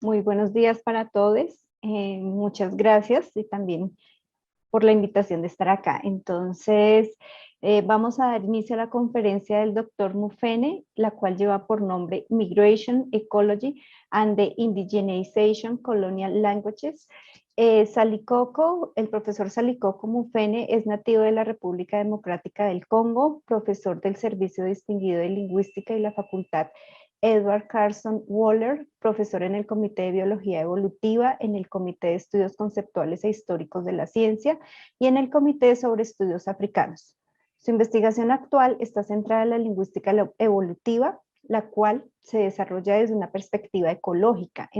Muy buenos días para todos. Muchas gracias y también por la invitación de estar acá. Entonces, vamos a dar inicio a la conferencia del doctor Mufwene, la cual lleva por nombre Migration, Ecology and the Indigenization Colonial Languages. Salikoko, el profesor Salikoko Mufwene es nativo de la República Democrática del Congo, profesor del Servicio Distinguido de Lingüística y la Facultad Edward Carson Waller, profesor en el Comité de Biología Evolutiva, en el Comité de Estudios Conceptuales e Históricos de la Ciencia y en el Comité sobre Estudios Africanos. Su investigación actual está centrada en la lingüística evolutiva, la cual se desarrolla desde una perspectiva ecológica,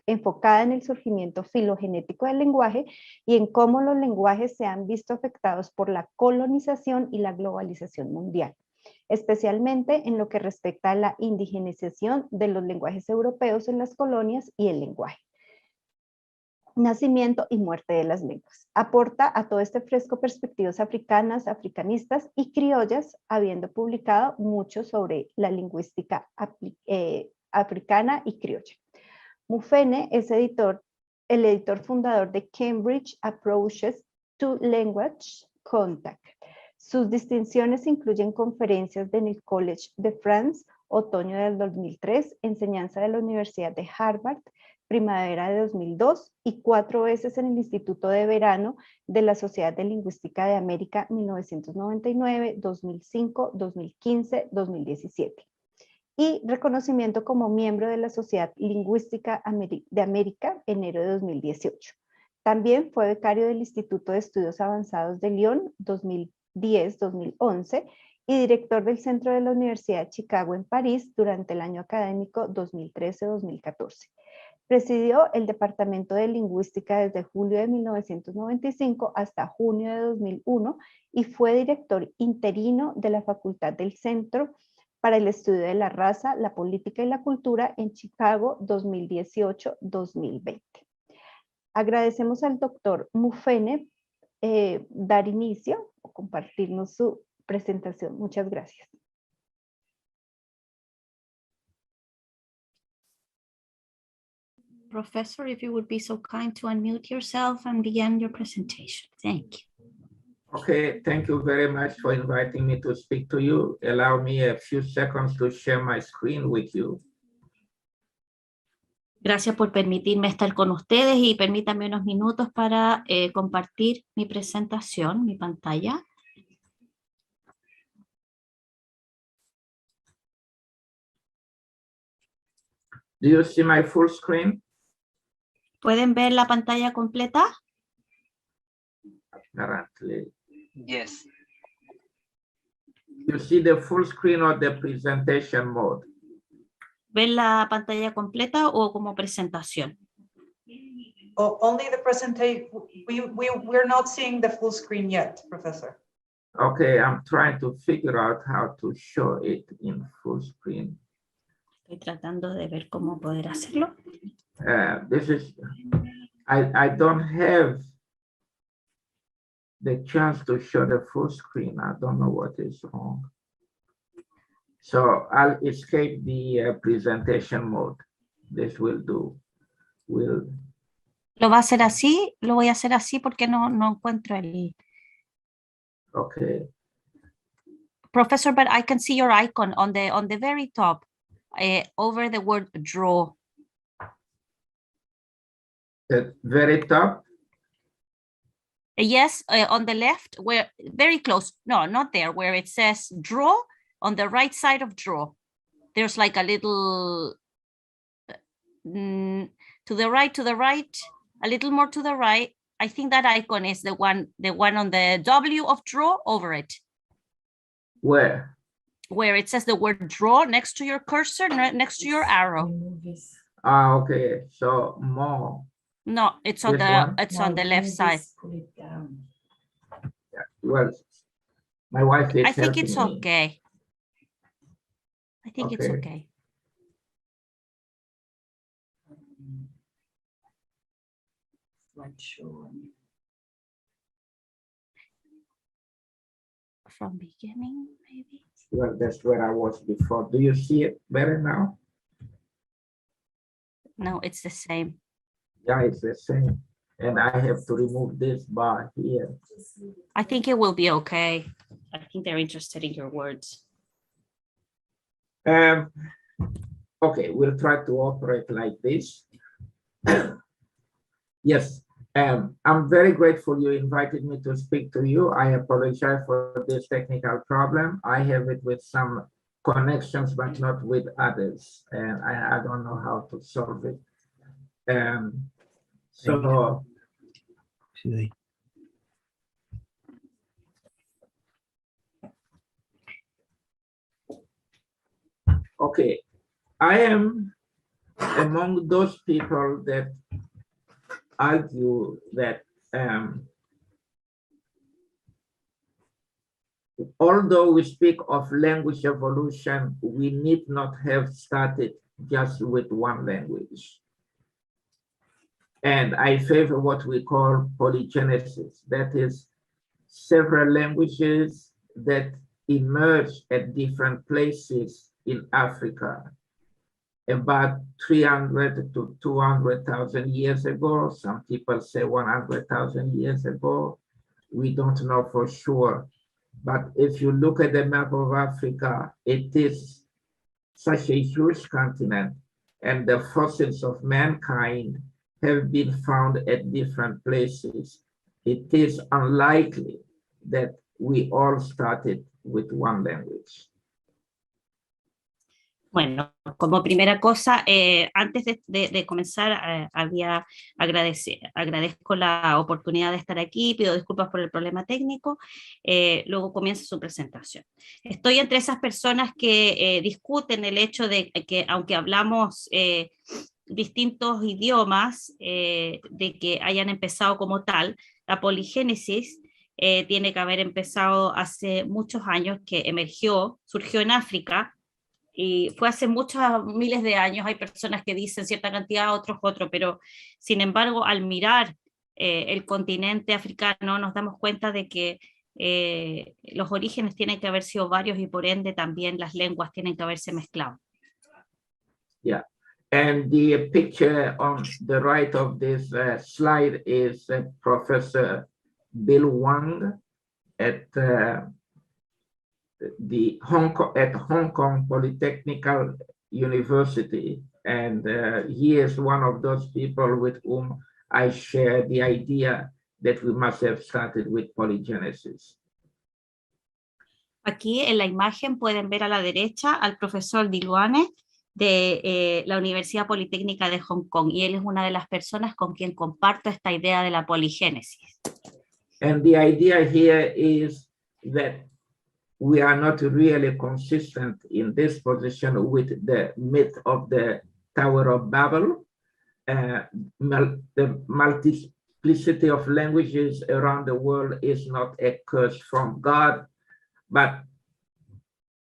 enfocada en el surgimiento filogenético del lenguaje y en cómo los lenguajes se han visto afectados por la colonización y la globalización mundial, especialmente en lo que respecta a la indigenización de los lenguajes europeos en las colonias y el lenguaje. Nacimiento y muerte de las lenguas. Aporta a todo este fresco perspectivas africanas, africanistas y criollas, habiendo publicado mucho sobre la lingüística africana y criolla. Mufwene es el editor fundador de Cambridge Approaches to Language Contact. Sus distinciones incluyen conferencias en el Collège de France, otoño del 2003, enseñanza de la Universidad de Harvard, primavera de 2002 y 4 veces en el Instituto de Verano de la Sociedad Lingüística de América 1999, 2005, 2015, 2017. Y reconocimiento como miembro de la Sociedad Lingüística de América, enero de 2018. También fue becario del Instituto de Estudios Avanzados de Lyon, 2010-2011, y director del Centro de la Universidad de Chicago en París durante el año académico 2013-2014. Presidió el Departamento de Lingüística desde julio de 1995 hasta junio de 2001 y fue director interino de la Facultad del Centro para el Estudio de la Raza, la Política y la Cultura en Chicago 2018-2020. Agradecemos al doctor Mufwene dar inicio o compartirnos su presentación. Muchas gracias. Professor, if you would be so kind to unmute yourself and begin your presentation. Thank you. Okay, thank you very much for inviting me to speak to you. Allow me a few seconds to share my screen with you. Gracias por permitirme estar con ustedes y permítanme unos minutos para compartir mi presentación, mi pantalla. Do you see my full screen? ¿Pueden ver la pantalla completa? Apparently. Yes. You see the full screen or the presentation mode? ¿Ven la pantalla completa o como presentación? Oh, only the presentation. We're not seeing the full screen yet, Professor. Okay, I'm trying to figure out how to show it in full screen. Estoy tratando de ver cómo poder hacerlo. This is, I don't have the chance to show the full screen. I don't know what is wrong. So I'll escape the presentation mode. This will do. ¿Lo va a hacer así? Lo voy a hacer así porque no encuentro el... Okay. Professor, but I can see your icon on the very top, over the word draw. The very top? Yes, on the left, where very close. No, not there, where it says draw, on the right side of draw. There's like a little, to the right, a little more to the right. I think that icon is the one on the W of draw over it. Where? Where it says the word draw next to your cursor, next to your arrow. Ah, okay. So more. No, it's on the left side. Yeah. Well, my wife is I think it's helping me. okay. I think it's Okay. okay. From beginning, maybe. Well, that's where I was before. Do you see it better now? No, it's the same. Yeah, it's the same. And I have to remove this bar here. I think it will be okay. I think they're interested in your words. Okay, we'll try to operate like this. Yes, I'm very grateful you invited me to speak to you. I apologize for this technical problem. I have it with some connections, but not with others. And I don't know how to solve it. So, okay, I am among those people that argue that although we speak of language evolution, we need not have started just with one language. And I favor what we call polygenesis, that is, several languages that emerge at different places in Africa about 300 to 200,000 years ago. Some people say 100,000 years ago. We don't know for sure. But if you look at the map of Africa, it is such a huge continent, and the fossils of mankind have been found at different places. It is unlikely that we all started with one language. Bueno, como primera cosa, antes de comenzar, agradezco la oportunidad de estar aquí, pido disculpas por el problema técnico, luego comienza su presentación. Estoy entre esas personas que discuten el hecho de que aunque hablamos distintos idiomas, de que hayan empezado como tal, la poligénesis tiene que haber empezado hace muchos años, que surgió en África, y fue hace muchos miles de años. Hay personas que dicen cierta cantidad, otros otro, pero sin embargo, al mirar el continente africano, nos damos cuenta de que los orígenes tienen que haber sido varios y por ende también las lenguas tienen que haberse mezclado. Yeah, and the picture on the right of this slide is Professor Bill Wang at Hong Kong Polytechnical University, and he is one of those people with whom I share the idea that we must have started with polygenesis. Aquí en la imagen pueden ver a la derecha al profesor Dilwane de la Universidad Politécnica de Hong Kong, y él es una de las personas con quien comparto esta idea de la poligénesis. And the idea here is that we are not really consistent in this position with the myth of the Tower of Babel. The multiplicity of languages around the world is not a curse from God, but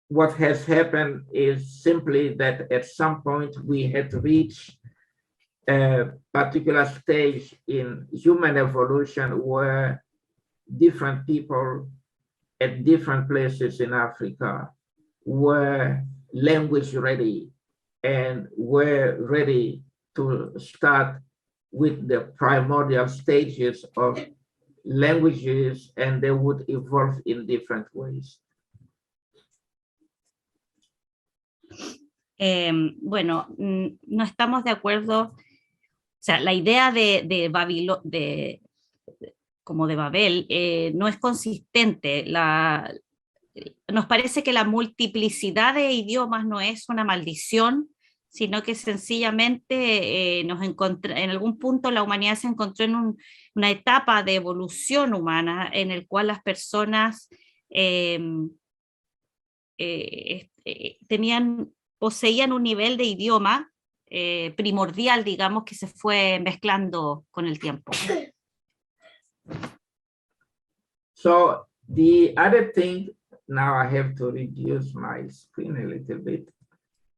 what has happened is simply that at some point we had reached a particular stage in human evolution where different people at different places in Africa were language ready and were ready to start with the primordial stages of languages, and they would evolve in different ways. Bueno, no estamos de acuerdo, o sea, la idea de Babel no es consistente. Nos parece que la multiplicidad de idiomas no es una maldición, sino que sencillamente en algún punto la humanidad se encontró en una etapa de evolución humana en el cual las personas poseían un nivel de idioma primordial, digamos, que se fue mezclando con el tiempo. So the other thing, now I have to reduce my screen a little bit.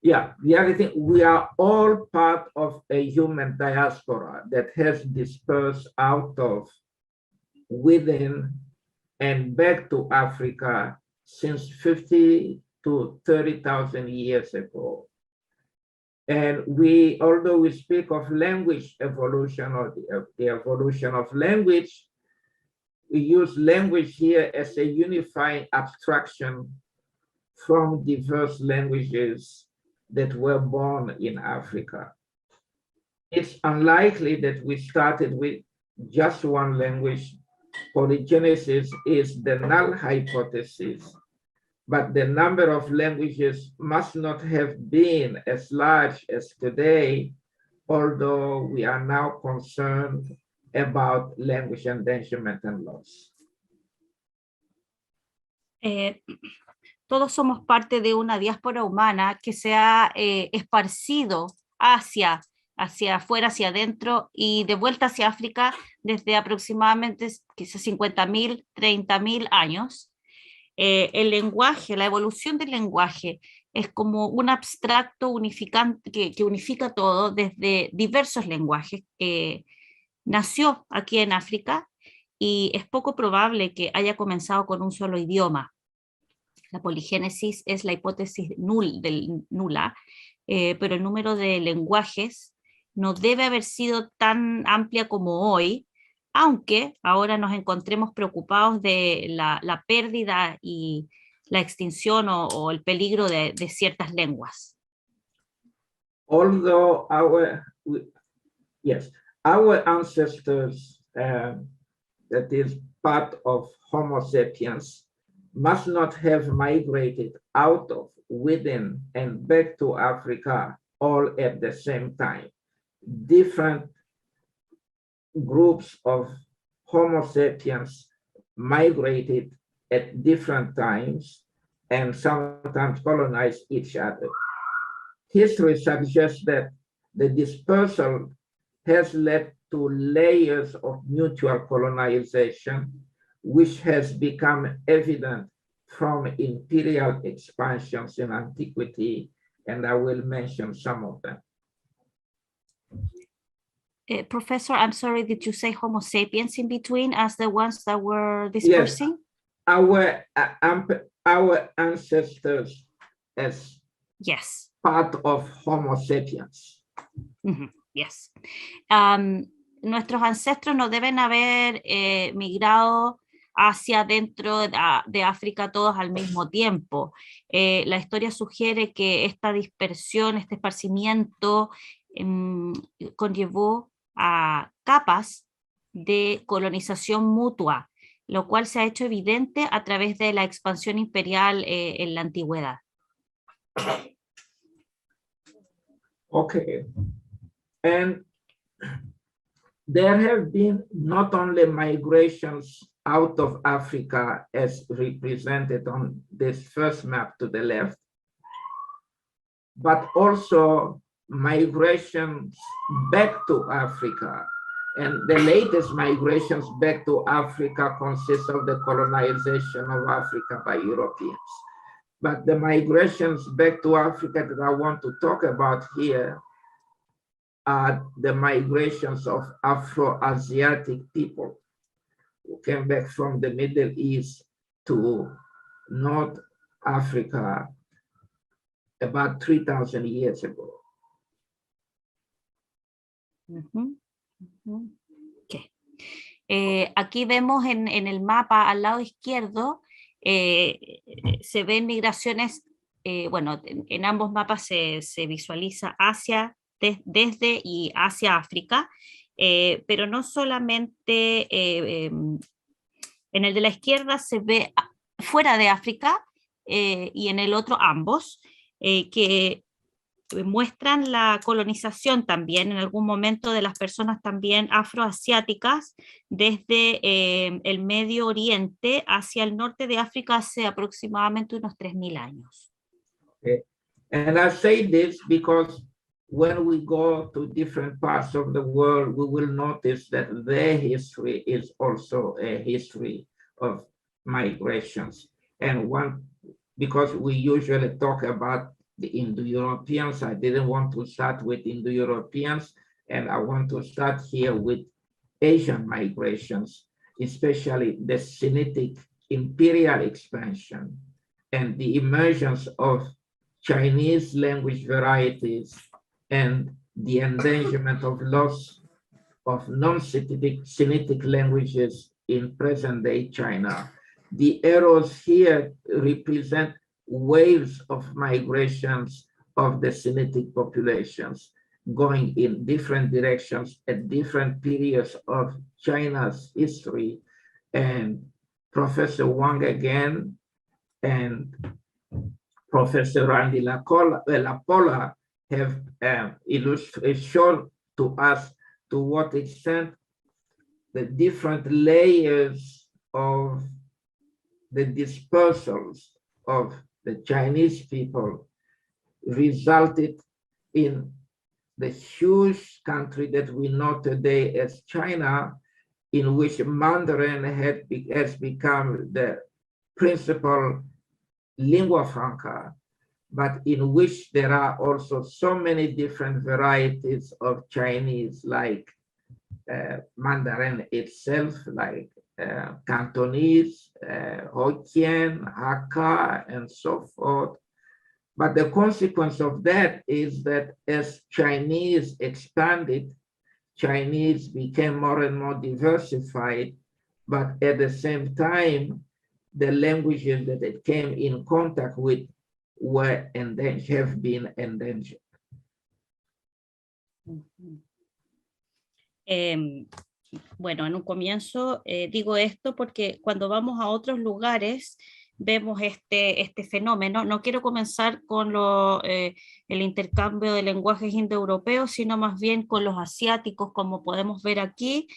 Yeah, the other thing, we are all part of a human diaspora that has dispersed out of, within, and back to Africa since 50 to 30,000 years ago. And although we speak of language evolution or the evolution of language, we use language here as a unifying abstraction from diverse languages that were born in Africa. It's unlikely that we started with just one language. Polygenesis is the null hypothesis, but the number of languages must not have been as large as today, although we are now concerned about language endangerment and loss. Todos somos parte de una diáspora humana que se ha esparcido hacia afuera, hacia adentro y de vuelta hacia África desde aproximadamente quizás 50.000, 30.000 años. El lenguaje, la evolución del lenguaje es como un abstracto unificante que unifica todo desde diversos lenguajes. Nació aquí en África y es poco probable que haya comenzado con un solo idioma. La poligénesis es la hipótesis nula, pero el número de lenguajes no debe haber sido tan amplia como hoy, aunque ahora nos encontremos preocupados de la pérdida y la extinción o el peligro de ciertas lenguas. Although our ancestors, that is part of Homo sapiens, must not have migrated out of, within, and back to Africa all at the same time. Different groups of Homo sapiens migrated at different times and sometimes colonized each other. History suggests that the dispersal has led to layers of mutual colonization, which has become evident from imperial expansions in antiquity, and I will mention some of them. Professor, I'm sorry, did you say Homo sapiens in between as the ones that were dispersing? Yes, our ancestors as part of Homo sapiens. Mm-hmm. Yes. Nuestros ancestros no deben haber migrado hacia dentro de África todos al mismo tiempo. La historia sugiere que esta dispersión, este esparcimiento conllevó a capas de colonización mutua, lo cual se ha hecho evidente a través de la expansión imperial en la antigüedad. Okay. And there have been not only migrations out of Africa as represented on this first map to the left, but also migrations back to Africa. And the latest migrations back to Africa consist of the colonization of Africa by Europeans. But the migrations back to Africa that I want to talk about here are the migrations of Afro-Asiatic people who came back from the Middle East to North Africa about 3,000 years ago. Okay. Aquí vemos en el mapa al lado izquierdo, se ven migraciones, bueno, en ambos mapas se visualiza desde y hacia África, pero no solamente en el de la izquierda se ve fuera de África y en el otro ambos, que muestran la colonización también en algún momento de las personas también afroasiáticas desde el Medio Oriente hacia el norte de África hace aproximadamente unos 3.000 años. Okay. And I say this because when we go to different parts of the world, we will notice that their history is also a history of migrations. And because we usually talk about the Indo-Europeans, I didn't want to start with Indo-Europeans, and I want to start here with Asian migrations, especially the Sinitic imperial expansion and the emergence of Chinese language varieties and the endangerment of loss of non-Semitic languages in present-day China. The arrows here represent waves of migrations of the Semitic populations going in different directions at different periods of China's history. And Professor Wang again and Professor Randy Lapola have shown to us to what extent the different layers of the dispersals of the Chinese people resulted in the huge country that we know today as China, in which Mandarin has become the principal lingua franca, but in which there are also so many different varieties of Chinese, like Mandarin itself, like Cantonese, Hokkien, Hakka, and so forth. But the consequence of that is that as Chinese expanded, Chinese became more and more diversified, but at the same time, the languages that it came in contact with were and then have been endangered. Bueno, en un comienzo digo esto porque cuando vamos a otros lugares vemos este fenómeno. No quiero comenzar con el intercambio de lenguajes indoeuropeos, sino más bien con los asiáticos, como podemos ver aquí,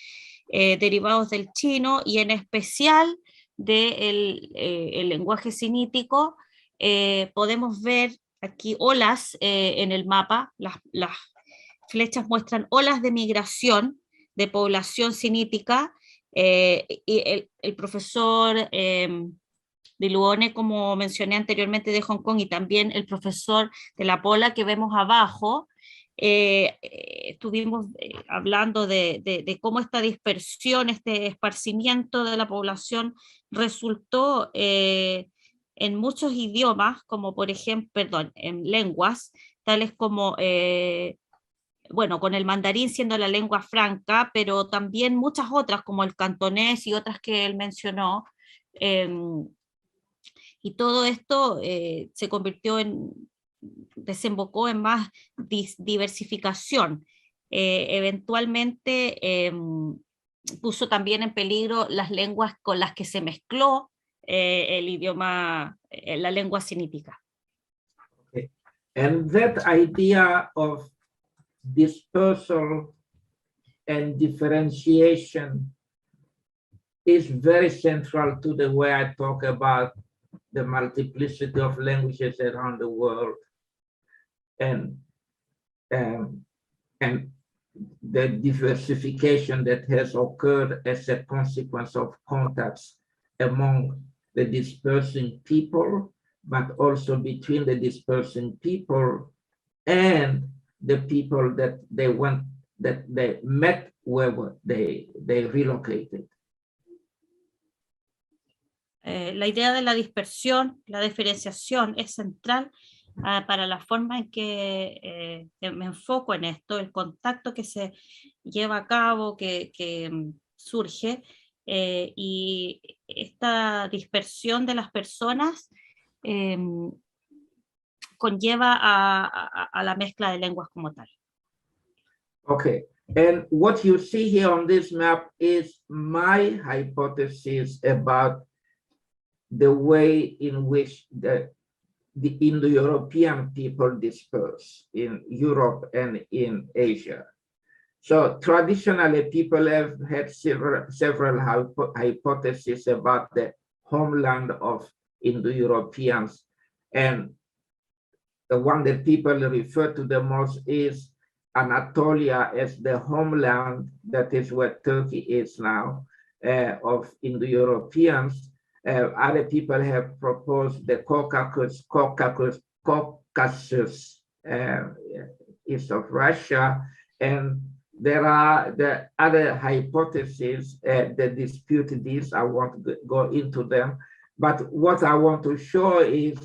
derivados del chino y en especial del lenguaje sinítico. Podemos ver aquí olas en el mapa, las flechas muestran olas de migración de población sinítica, y el profesor Diluone, como mencioné anteriormente, de Hong Kong, y también el profesor de La Pola que vemos abajo, estuvimos hablando de cómo esta dispersión, este esparcimiento de la población resultó en muchos idiomas, como por ejemplo, en lenguas, tales como, bueno, con el mandarín siendo la lengua franca, pero también muchas otras, como el cantonés y otras que él mencionó, y todo esto se convirtió desembocó en más diversificación. Eventualmente puso también en peligro las lenguas con las que se mezcló el idioma, la lengua sinítica. Okay. And that idea of dispersal and differentiation is very central to the way I talk about the multiplicity of languages around the world, and the diversification that has occurred as a consequence of contacts among the dispersing people, but also between the dispersing people and the people that they met where they relocated. La idea de la dispersión, la diferenciación es central para la forma en que me enfoco en esto, el contacto que se lleva a cabo, que surge, y esta dispersión de las personas conlleva a la mezcla de lenguas como tal. Okay, and what you see here on this map is my hypothesis about the way in which the Indo-European people disperse in Europe and in Asia. So traditionally, people have had several hypotheses about the homeland of Indo-Europeans, and the one that people refer to the most is Anatolia as the homeland, that is where Turkey is now, of Indo-Europeans. Other people have proposed the Caucasus east of Russia, and there are the other hypotheses that dispute these. I won't go into them, but what I want to show is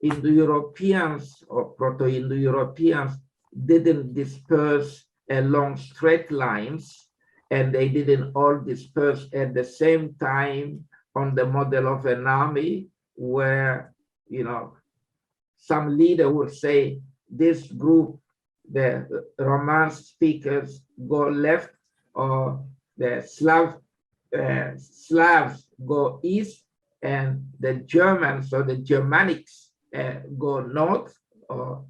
Indo-Europeans or Proto-Indo-Europeans didn't disperse along straight lines, and they didn't all disperse at the same time on the model of an army where, you know, some leader would say, this group, the Romance speakers go left, or the Slavs go east, and the Germans or the Germanics go north or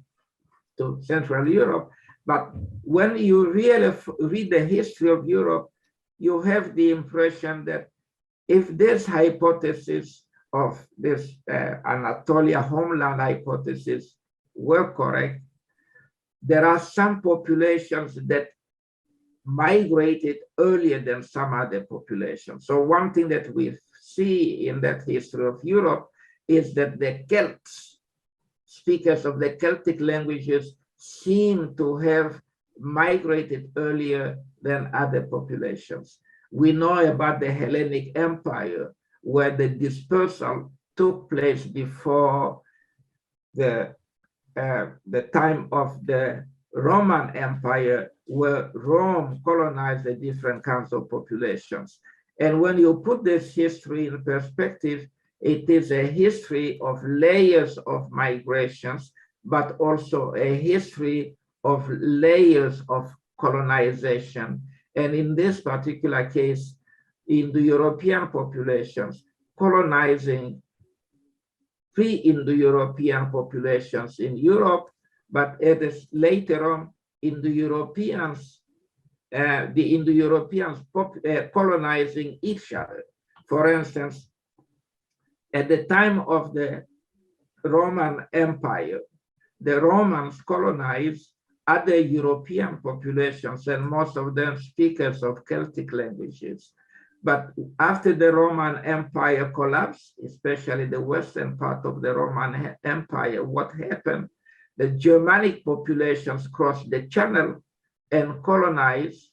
to Central Europe. But when you really read the history of Europe, you have the impression that if this hypothesis of this Anatolia homeland hypothesis were correct, there are some populations that migrated earlier than some other populations. So one thing that we see in that history of Europe is that the Celts, speakers of the Celtic languages, seem to have migrated earlier than other populations. We know about the Hellenic Empire, where the dispersal took place before the time of the Roman Empire, where Rome colonized the different kinds of populations. And when you put this history in perspective, it is a history of layers of migrations, but also a history of layers of colonization. And in this particular case, Indo-European populations colonizing pre-Indo-European populations in Europe, but it is later on Indo-Europeans, the Indo-Europeans colonizing each other. For instance, at the time of the Roman Empire, the Romans colonized other European populations, and most of them speakers of Celtic languages. But after the Roman Empire collapsed, especially the western part of the Roman Empire, what happened? The Germanic populations crossed the Channel and colonized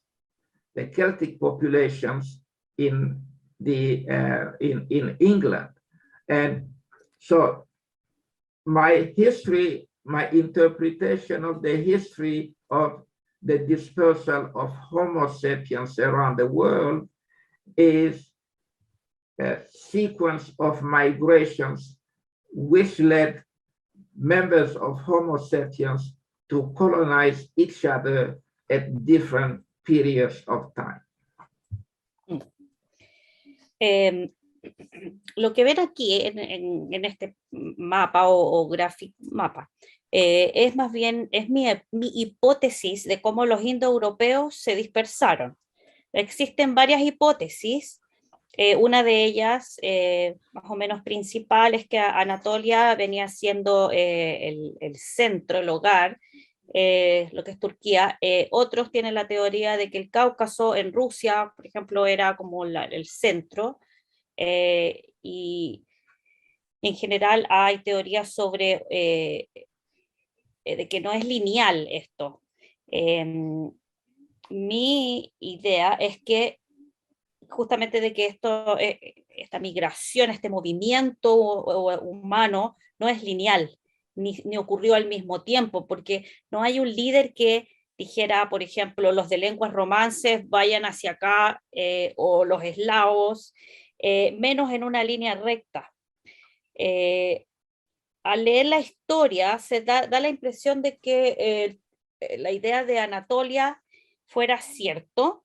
the Celtic populations in England. And so my interpretation of the history of the dispersal of Homo sapiens around the world is a sequence of migrations which led members of Homo sapiens to colonize each other at different periods of time. Lo que ven aquí en este mapa o gráfico mapa es más bien mi hipótesis de cómo los indoeuropeos se dispersaron. Existen varias hipótesis. Una de ellas, más o menos principal, es que Anatolia venía siendo el centro, el hogar, lo que es Turquía. Otros tienen la teoría de que el Cáucaso en Rusia, por ejemplo, era como el centro. Y en general hay teorías sobre de que no es lineal esto. Mi idea es que justamente de que esta migración, este movimiento humano no es lineal, ni ocurrió al mismo tiempo, porque no hay un líder que dijera, por ejemplo, los de lenguas romances vayan hacia acá, o los eslavos, menos en una línea recta. Al leer la historia se da la impresión de que la idea de Anatolia fuera cierto,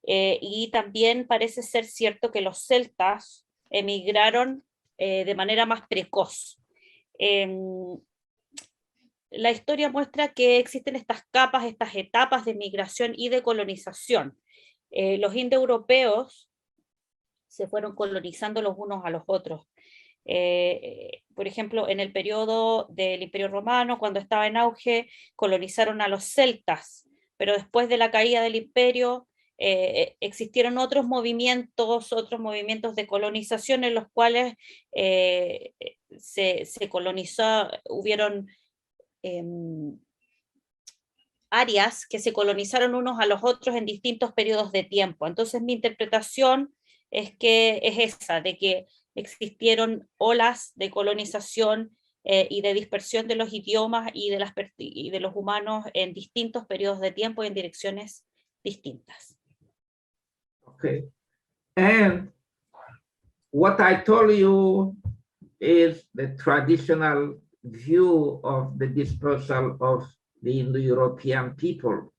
y también parece ser cierto que los celtas emigraron de manera más precoz. La historia muestra que existen estas capas, estas etapas de migración y de colonización. Los indoeuropeos se fueron colonizando los unos a los otros. Por ejemplo, en el periodo del Imperio Romano, cuando estaba en auge, colonizaron a los celtas, pero después de la caída del imperio existieron otros movimientos de colonización en los cuales se colonizó, hubieron áreas que se colonizaron unos a los otros en distintos periodos de tiempo. Entonces mi interpretación es que es esa, de que existieron olas de colonización y de dispersión de los idiomas y de los humanos en distintos periodos de tiempo y en direcciones distintas. Okay, and what I told you is the traditional view of the dispersal of the Indo-European people.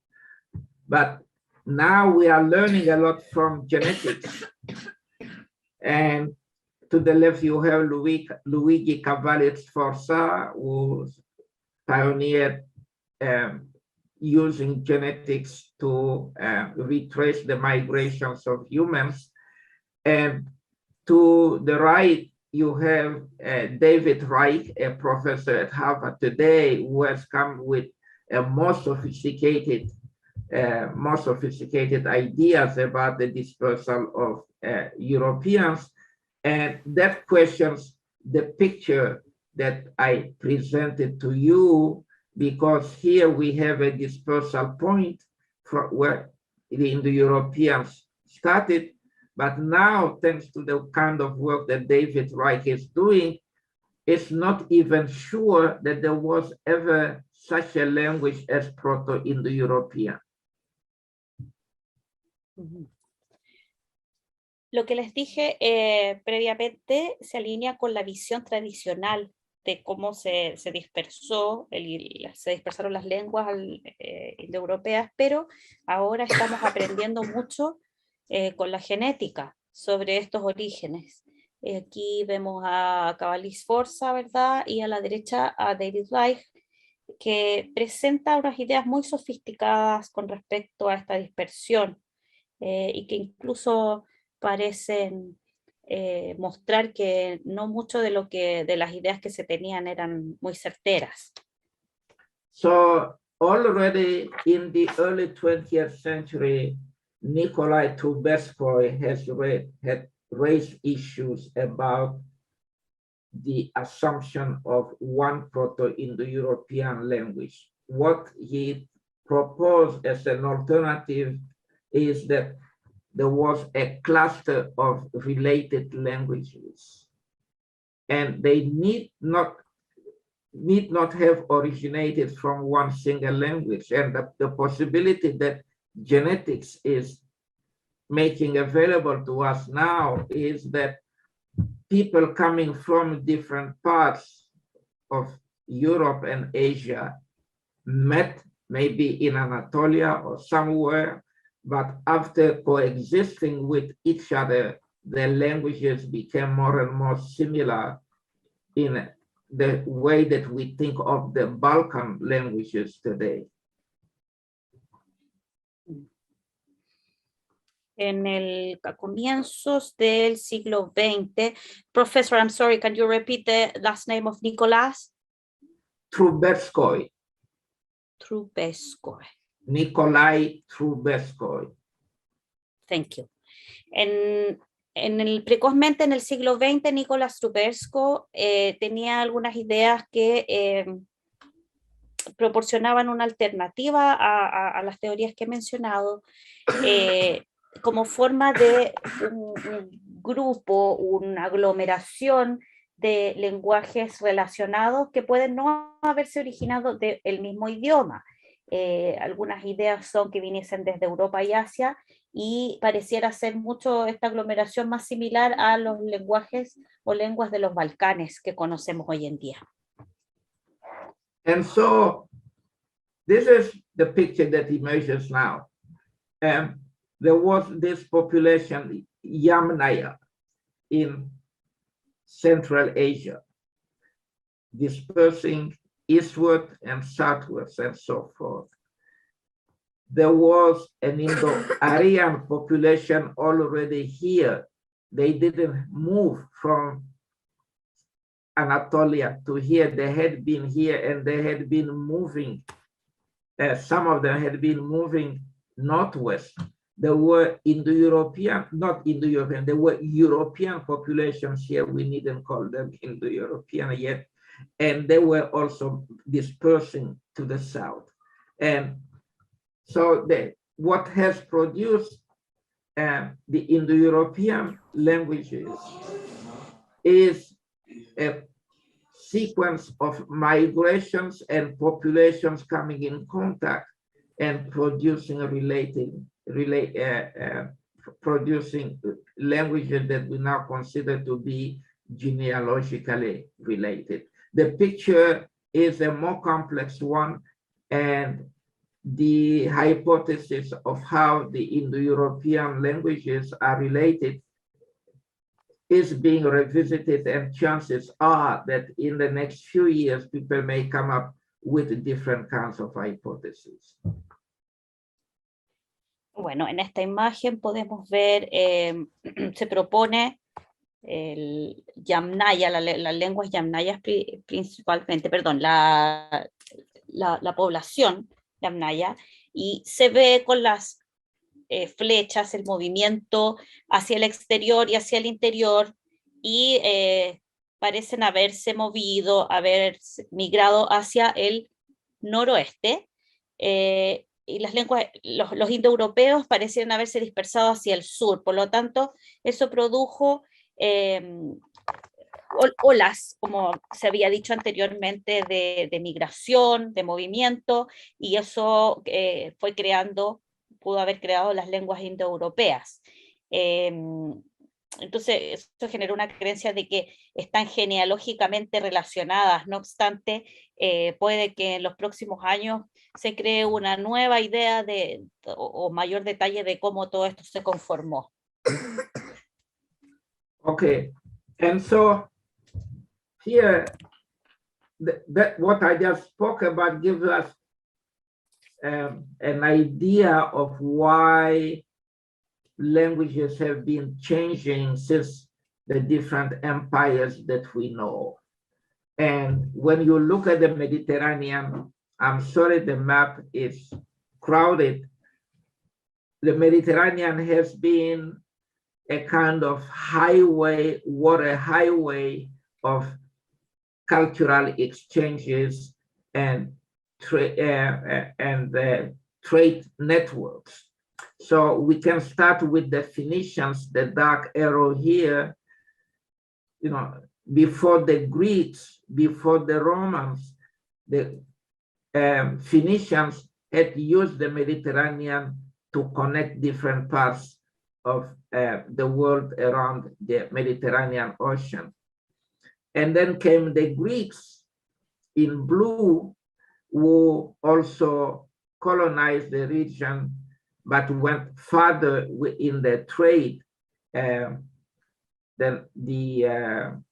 But now we are learning a lot from genetics. And to the left, you have Luigi Cavalli-Sforza, who pioneered using genetics to retrace the migrations of humans. And to the right, you have David Reich, a professor at Harvard today, who has come with a more sophisticated ideas about the dispersal of Europeans. And that questions the picture that I presented to you, because here we have a dispersal point from where the Indo-Europeans started. But now, thanks to the kind of work that David Reich is doing, it's not even sure that there was ever such a language as Proto-Indo-European. Lo que les dije previamente se alinea con la visión tradicional de cómo se dispersaron las lenguas indoeuropeas, pero ahora estamos aprendiendo mucho con la genética sobre estos orígenes. Aquí vemos a Cavalli-Sforza, ¿verdad? Y a la derecha a David Reich, que presenta unas ideas muy sofisticadas con respecto a esta dispersión y que incluso parecen mostrar que no mucho de las ideas que se tenían eran muy certeras. So already in the early 20th century, Nikolai Trubetskoy had raised issues about the assumption of one Proto-Indo-European language. What he proposed as an alternative is that there was a cluster of related languages, and they need not have originated from one single language. And the possibility that genetics is making available to us now is that people coming from different parts of Europe and Asia met maybe in Anatolia or somewhere, but after coexisting with each other, their languages became more and more similar in the way that we think of the Balkan languages today. A comienzos del siglo XX, Professor, I'm sorry, can you repeat the last name of Nicolas? Trubetskoy. Trubetskoy. Nikolai Trubetskoy. Thank you. Precozmente en el siglo XX, Nicolas Trubetskoy tenía algunas ideas que proporcionaban una alternativa a las teorías que he mencionado, como forma de un grupo, una aglomeración de lenguajes relacionados que pueden no haberse originado del mismo idioma. Algunas ideas son que viniesen desde Europa y Asia, y pareciera ser mucho esta aglomeración más similar a los lenguajes o lenguas de los Balcanes que conocemos hoy en día. And so this is the picture that emerges now. There was this population, Yamnaya, in Central Asia, dispersing eastward and southwards and so forth. There was an Indo-Aryan population already here. They didn't move from Anatolia to here. They had been here and they had been moving. Some of them had been moving northwest. There were Indo-European, not Indo-European, there were European populations here. We needn't call them Indo-European yet. And they were also dispersing to the south. And so what has produced the Indo-European languages is a sequence of migrations and populations coming in contact and producing producing languages that we now consider to be genealogically related. The picture is a more complex one, and the hypothesis of how the Indo-European languages are related is being revisited, and chances are that in the next few years, people may come up with different kinds of hypotheses. Bueno, en esta imagen podemos ver, se propone el Yamnaya, las lenguas Yamnayas principalmente, perdón, la población Yamnaya, y se ve con las flechas el movimiento hacia el exterior y hacia el interior, y parecen haberse movido, haber migrado hacia el noroeste, y las lenguas, los indoeuropeos parecieron haberse dispersado hacia el sur. Por lo tanto, eso produjo olas, como se había dicho anteriormente, de migración, de movimiento, y eso fue creando, pudo haber creado las lenguas indoeuropeas. Entonces, esto generó una creencia de que están genealógicamente relacionadas. No obstante, puede que en los próximos años se cree una nueva idea o mayor detalle de cómo todo esto se conformó. Okay, and so here, what I just spoke about gives us an idea of why languages have been changing since the different empires that we know. And when you look at the Mediterranean, I'm sorry the map is crowded. The Mediterranean has been a kind of highway, water highway of cultural exchanges and trade networks. So we can start with the Phoenicians, the dark arrow here. You know, before the Greeks, before the Romans, the Phoenicians had used the Mediterranean to connect different parts of the world around the Mediterranean Ocean. And then came the Greeks in blue, who also colonized the region, but went further in the trade than the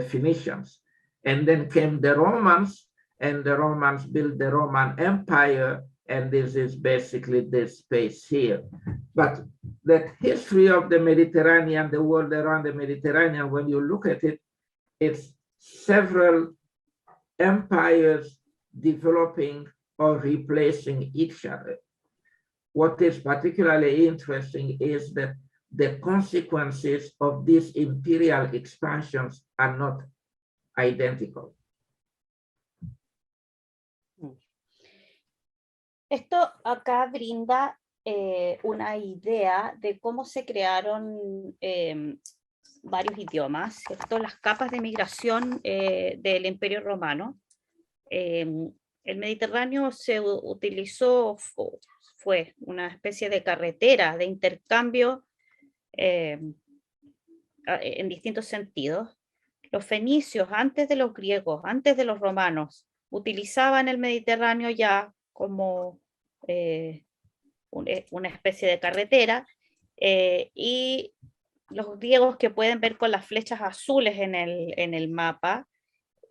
Phoenicians. And then came the Romans, and the Romans built the Roman Empire, and this is basically this space here. But the history of the Mediterranean, the world around the Mediterranean, when you look at it, it's several empires developing or replacing each other. What is particularly interesting is that the consequences of these imperial expansions are not identical. Esto acá brinda una idea de cómo se crearon varios idiomas, ¿cierto? Las capas de migración del Imperio Romano. El Mediterráneo se utilizó, fue una especie de carretera de intercambio en distintos sentidos. Los fenicios, antes de los griegos, antes de los romanos, utilizaban el Mediterráneo ya como una especie de carretera, y los griegos, que pueden ver con las flechas azules en el mapa,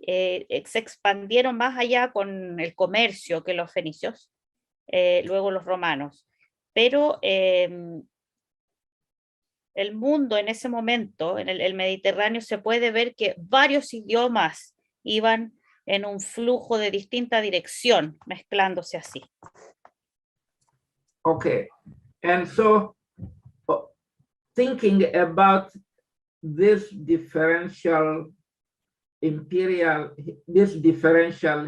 se expandieron más allá con el comercio que los fenicios, luego los romanos. Pero el mundo en ese momento, en el Mediterráneo, se puede ver que varios idiomas iban en un flujo de distinta dirección, mezclándose así. Okay, and so thinking about this differential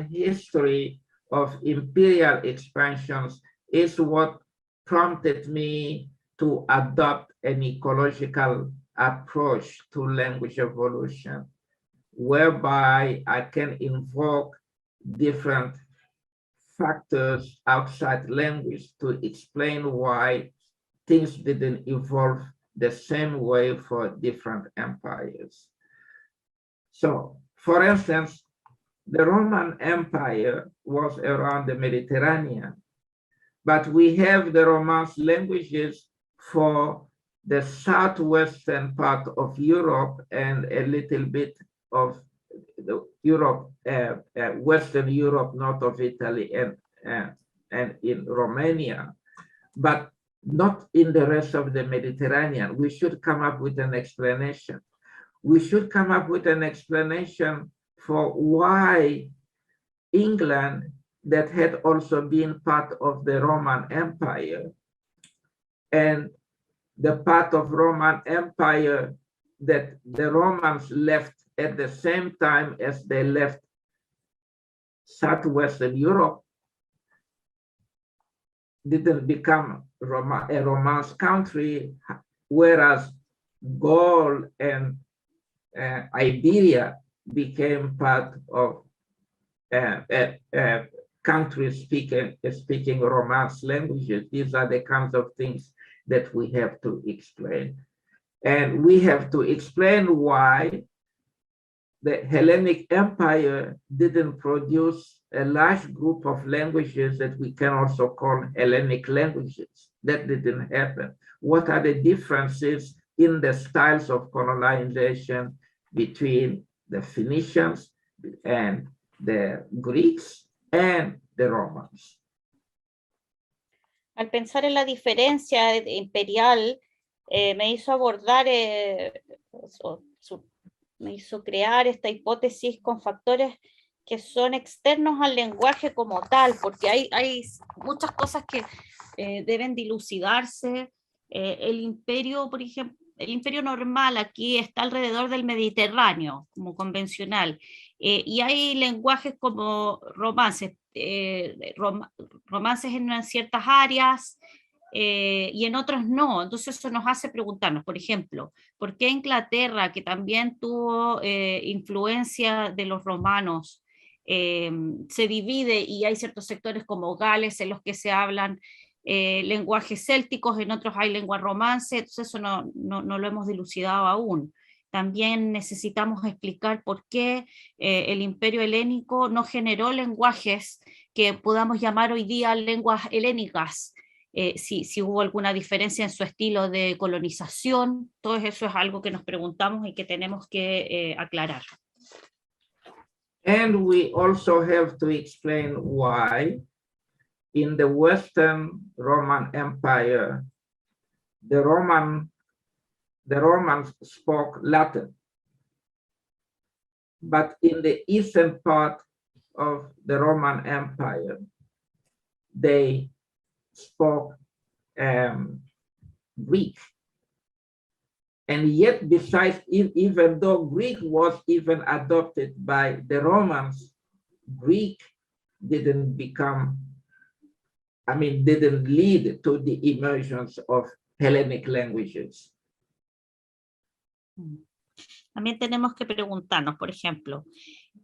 history of imperial expansions is what prompted me to adopt an ecological approach to language evolution. whereby I can invoke different factors outside language to explain why things didn't evolve the same way for different empires. So, for instance, the Roman Empire was around the Mediterranean, but we have the Romance languages for the southwestern part of Europe and a little bit of the Europe, Western Europe, north of Italy and in Romania, but not in the rest of the Mediterranean. We should come up with an explanation. We should come up with an explanation for why England, that had also been part of the Roman Empire, and the part of Roman Empire that the Romans left at the same time as they left southwestern Europe, didn't become a Romance country, whereas Gaul and Iberia became part of countries speaking Romance languages. These are the kinds of things that we have to explain. And we have to explain why the Hellenic Empire didn't produce a large group of languages that we can also call Hellenic languages. That didn't happen. What are the differences in the styles of colonization between the Phoenicians and the Greeks and the Romans? Al pensar en la diferencia imperial, me hizo abordar, me hizo crear esta hipótesis con factores que son externos al lenguaje como tal, porque hay muchas cosas que deben dilucidarse. El imperio, por ejemplo, el imperio normal aquí está alrededor del Mediterráneo, como convencional, y hay lenguajes como romances, romances en ciertas áreas, y en otras no. Entonces eso nos hace preguntarnos, por ejemplo, ¿por qué Inglaterra, que también tuvo influencia de los romanos, se divide y hay ciertos sectores como Gales en los que se hablan lenguajes célticos, en otros hay lengua romance? Entonces eso no lo hemos dilucidado aún. También necesitamos explicar por qué el imperio helénico no generó lenguajes que podamos llamar hoy día lenguas helénicas, si hubo alguna diferencia en su estilo de colonización. Todo eso es algo que nos preguntamos y que tenemos que aclarar. And we also have to explain why in the Western Roman Empire, the Romans spoke Latin, but in the eastern part of the Roman Empire, they spoke Greek. And yet, besides, even though Greek was even adopted by the Romans, Greek didn't lead to the emergence of Hellenic languages. También tenemos que preguntarnos, por ejemplo,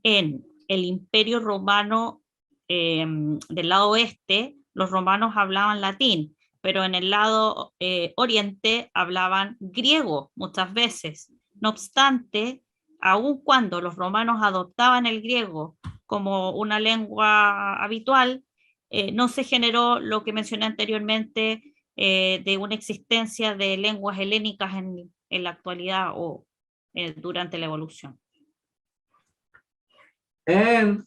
en el Imperio Romano del lado oeste, los romanos hablaban latín, pero en el lado oriente hablaban griego muchas veces. No obstante, aun cuando los romanos adoptaban el griego como una lengua habitual, no se generó lo que mencioné anteriormente de una existencia de lenguas helénicas en la actualidad o durante la evolución. And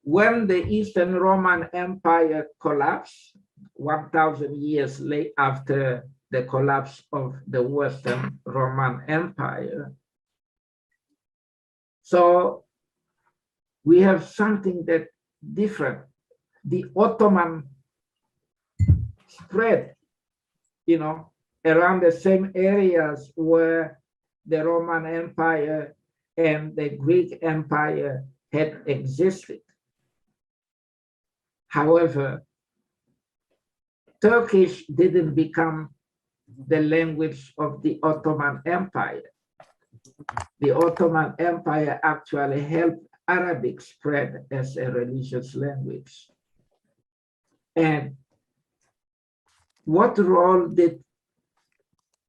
when the Eastern Roman Empire collapsed, 1,000 years late after the collapse of the Western Roman Empire, so we have something that different. The Ottoman spread, around the same areas where the Roman Empire and the Greek Empire had existed. However, Turkish didn't become the language of the Ottoman Empire. the Ottoman Empire actually helped Arabic spread as a religious language. And what role did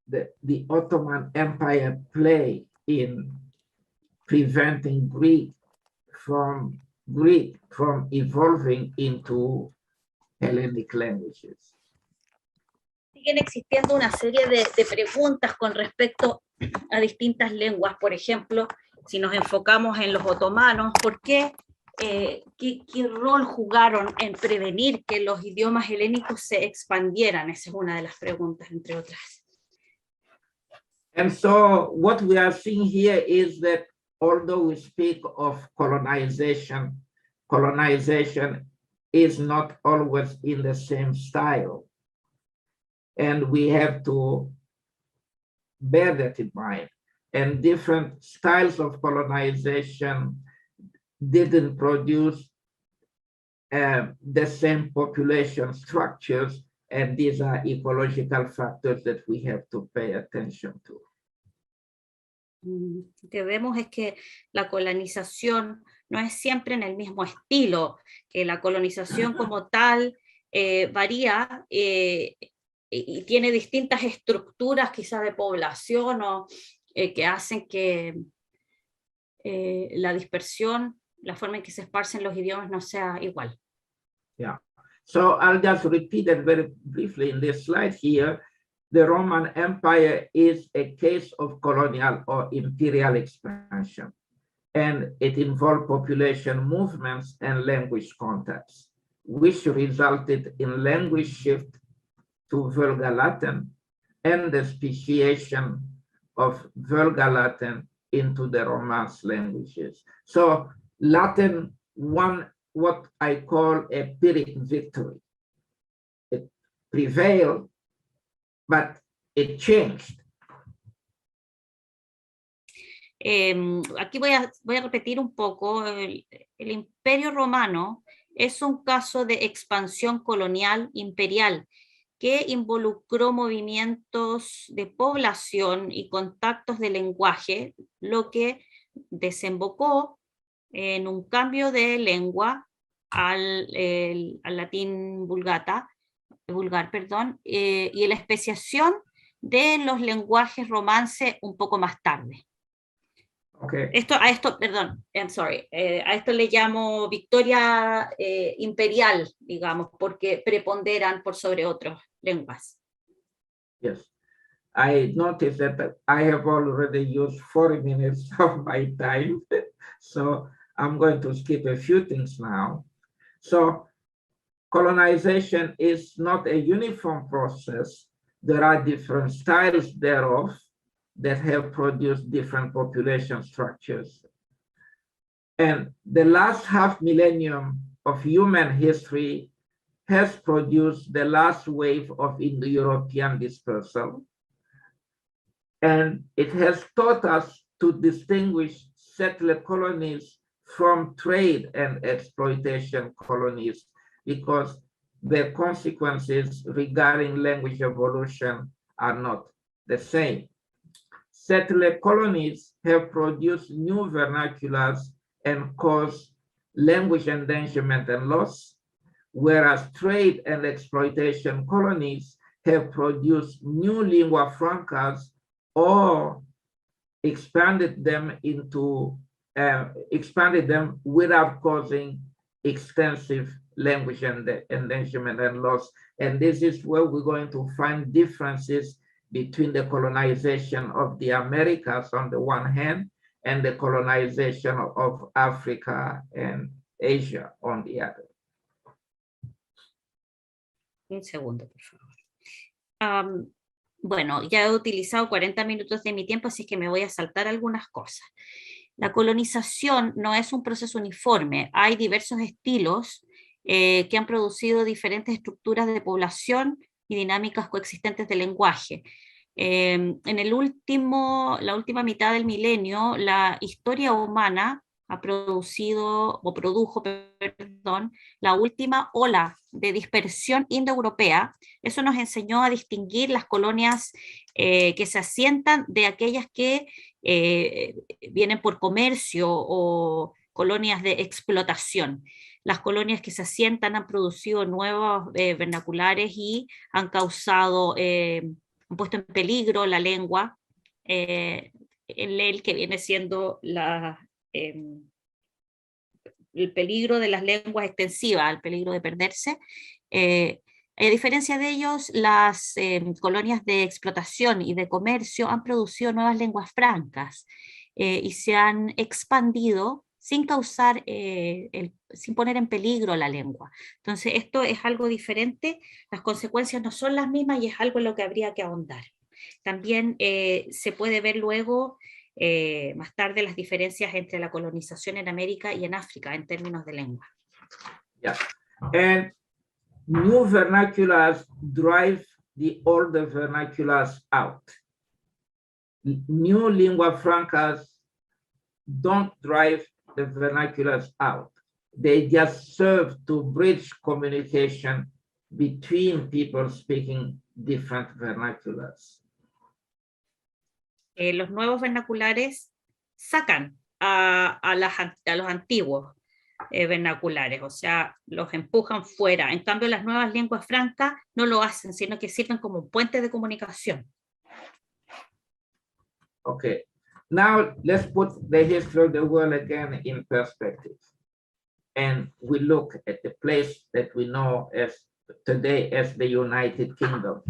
the Ottoman Empire play in preventing Greek from evolving into Hellenic languages? Siguen existiendo una serie de preguntas con respecto a distintas lenguas. Por ejemplo, si nos enfocamos en los otomanos, ¿por qué? ¿Qué rol jugaron en prevenir que los idiomas helénicos se expandieran? Esa es una de las preguntas, entre otras. And so what we are seeing here is that although we speak of colonization, colonization is not always in the same style. And we have to bear that in mind. And different styles of colonization didn't produce the same population structures, and these are ecological factors that we have to pay attention to. Lo que vemos es que la colonización no es siempre en el mismo estilo, que la colonización como tal varía y tiene distintas estructuras quizás de población o que hacen que la dispersión, la forma en que se esparcen los idiomas no sea igual. Yeah, so I'll just repeat it very briefly in this slide here. The Roman Empire is a case of colonial or imperial expansion, and it involved population movements and language contacts, which resulted in language shift to Vulgar Latin and the speciation of Vulgar Latin into the Romance languages. So Latin won what I call a Pyrrhic victory. It prevailed, but it changed. Aquí voy a repetir un poco. El Imperio Romano es un caso de expansión colonial imperial que involucró movimientos de población y contactos de lenguaje, lo que desembocó en un cambio de lengua al latín vulgar, y la especiación de los lenguajes romance un poco más tarde. Okay. A esto le llamo victoria imperial, digamos, porque preponderan por sobre otras lenguas. Yes, I noticed that I have already used 40 minutes of my time, so I'm going to skip a few things now. So colonization is not a uniform process. There are different styles thereof that have produced different population structures. And the last half millennium of human history has produced the last wave of Indo-European dispersal. And it has taught us to distinguish settler colonies from trade and exploitation colonies, because their consequences regarding language evolution are not the same. Settler colonies have produced new vernaculars and caused language endangerment and loss, whereas trade and exploitation colonies have produced new lingua francas or expanded them without causing extensive language endangerment and loss. And this is where we're going to find differences between the colonization of the Americas on the one hand and the colonization of Africa and Asia on the other. Un segundo, por favor. Bueno, ya he utilizado 40 minutos de mi tiempo, así que me voy a saltar algunas cosas. La colonización no es un proceso uniforme. Hay diversos estilos que han producido diferentes estructuras de población y dinámicas coexistentes del lenguaje. En la última mitad del milenio, la historia humana ha producido, o produjo, perdón, la última ola de dispersión indoeuropea. Eso nos enseñó a distinguir las colonias que se asientan de aquellas que vienen por comercio o colonias de explotación. Las colonias que se asientan han producido nuevos vernaculares y han causado, han puesto en peligro la lengua, el que viene siendo el peligro de las lenguas extensivas, el peligro de perderse. A diferencia de ellos, las colonias de explotación y de comercio han producido nuevas lenguas francas y se han expandido sin causar, sin poner en peligro la lengua. Entonces esto es algo diferente, las consecuencias no son las mismas y es algo en lo que habría que ahondar. También se puede ver luego más tarde las diferencias entre la colonización en América y en África en términos de lengua. Yeah. And new vernaculars drive the older vernaculars out. New lingua francas don't drive the vernaculars out. They just serve to bridge communication between people speaking different vernaculars. Los nuevos vernaculares sacan a los antiguos vernaculares, o sea, los empujan fuera. En cambio, las nuevas lenguas francas no lo hacen, sino que sirven como un puente de comunicación. Okay, now let's put the history of the world again in perspective. And we look at the place that we know as today as the United Kingdom.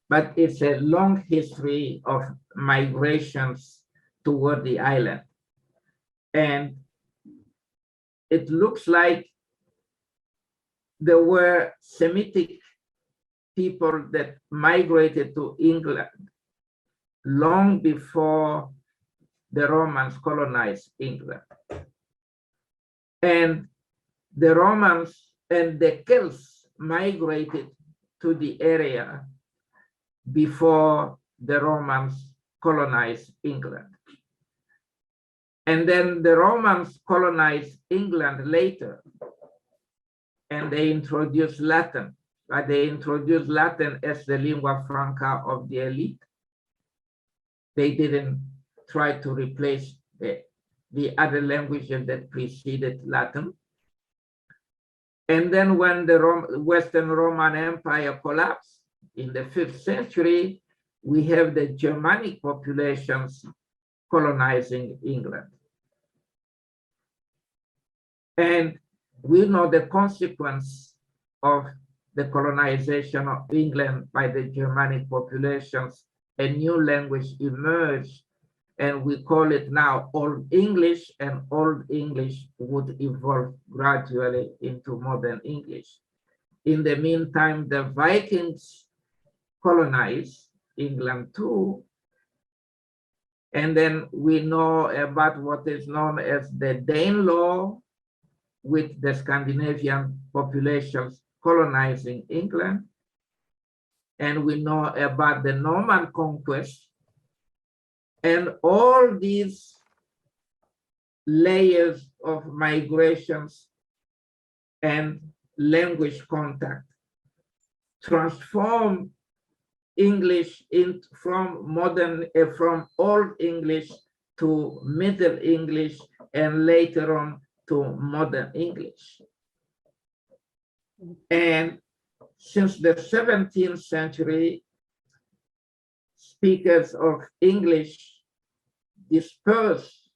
But it's a long history of migrations toward the island. And it looks like there were Semitic people that migrated to England long before the Romans colonized England. And the Romans and the Celts migrated to the area before the Romans colonized England. And then the Romans colonized England later, and they introduced Latin. But they introduced Latin as the lingua franca of the elite. They didn't try to replace the other languages that preceded Latin. And then when the Western Roman Empire collapsed, in the 5th century, we have the Germanic populations colonizing England. And we know the consequence of the colonization of England by the Germanic populations. A new language emerged, and we call it now Old English, and Old English would evolve gradually into Modern English. In the meantime, the Vikings colonized England too. And then we know about what is known as the Danelaw, with the Scandinavian populations colonizing England. And we know about the Norman conquest. And all these layers of migrations and language contact transform English from Old English to Middle English, and later on to Modern English. And since the 17th century, speakers of English dispersed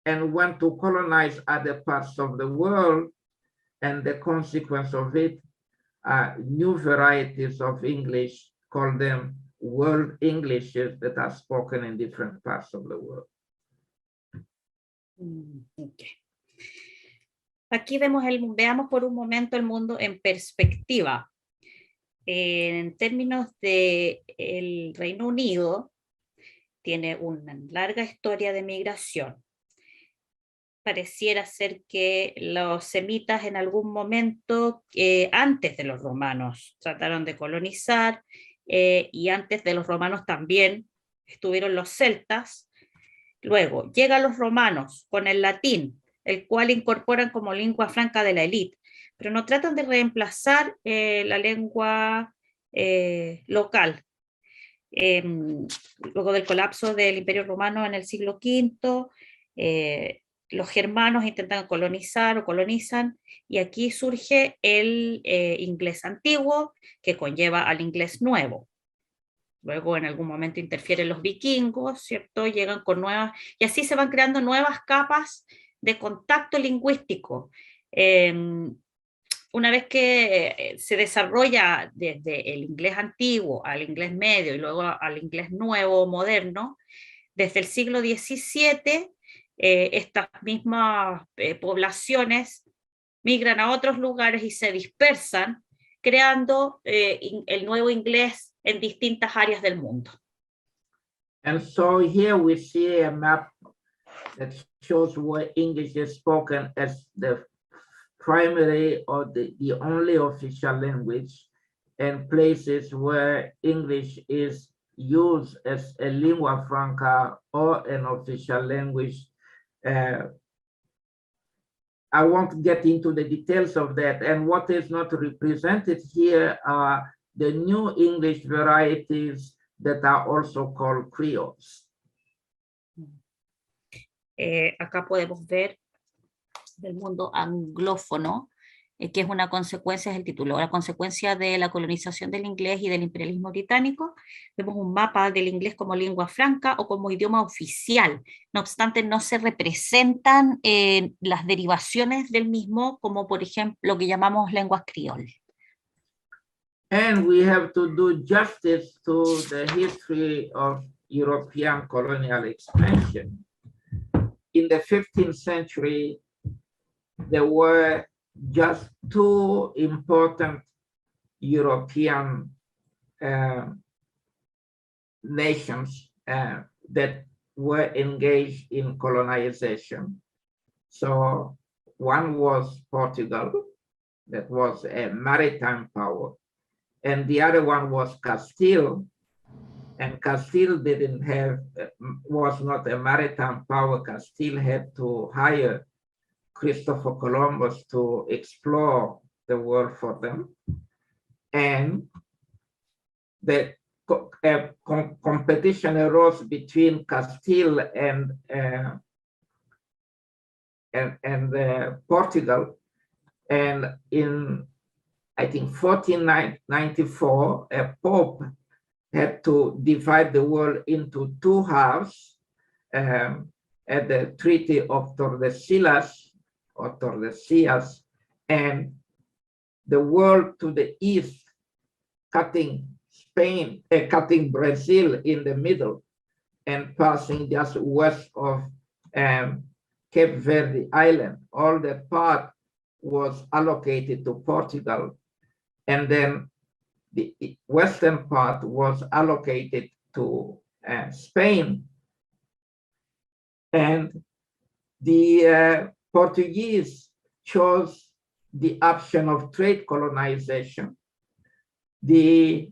and went to colonize other parts of the world, and the consequence of it are new varieties of English, call them world Englishes, that are spoken in different parts of the world. Okay. Aquí veamos por un momento el mundo en perspectiva. En términos del Reino Unido, tiene una larga historia de migración. Pareciera ser que los semitas en algún momento, antes de los romanos, trataron de colonizar, y antes de los romanos también estuvieron los celtas. Luego llegan los romanos con el latín, el cual incorporan como lengua franca de la élite, pero no tratan de reemplazar la lengua local. Luego del colapso del Imperio Romano en el siglo V, los germanos intentan colonizar o colonizan, y aquí surge el inglés antiguo, que conlleva al inglés nuevo. Luego en algún momento interfieren los vikingos, ¿cierto? Llegan con nuevas, y así se van creando nuevas capas de contacto lingüístico. Una vez que se desarrolla desde el inglés antiguo al inglés medio y luego al inglés nuevo, moderno, desde el siglo XVII, estas mismas poblaciones migran a otros lugares y se dispersan, creando el nuevo inglés en distintas áreas del mundo. And so here we see a map that shows where English is spoken as the primary or the only official language, and places where English is used as a lingua franca or an official language. I won't get into the details of that. And what is not represented here are the new English varieties that are also called creoles. Acá podemos ver del mundo anglófono, que es una consecuencia, es el título, la consecuencia de la colonización del inglés y del imperialismo británico. Vemos un mapa del inglés como lengua franca o como idioma oficial. No obstante, no se representan las derivaciones del mismo, como por ejemplo lo que llamamos lenguas criol. And we have to do justice to the history of European colonial expansion. In the 15th century, there were just two important European nations that were engaged in colonization. So one was Portugal, that was a maritime power, and the other one was Castile, and Castile didn't have, was not a maritime power. Castile had to hire Christopher Columbus to explore the world for them. And the competition arose between Castile and Portugal. And in, I think, 1494, a pope had to divide the world into two halves at the Treaty of Tordesillas, or Tordesillas, and the world to the east, cutting Spain, cutting Brazil in the middle, and passing just west of Cape Verde Island. All that part was allocated to Portugal, and then the western part was allocated to Spain. And the Portuguese chose the option of trade colonization. The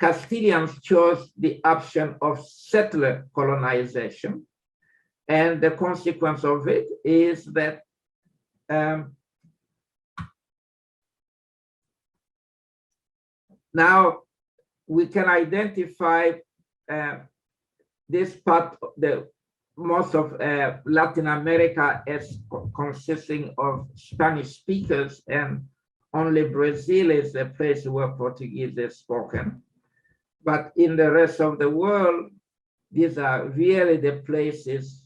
Castilians chose the option of settler colonization. And the consequence of it is that now we can identify this part, most of Latin America, as consisting of Spanish speakers, and only Brazil is the place where Portuguese is spoken. But in the rest of the world, these are really the places,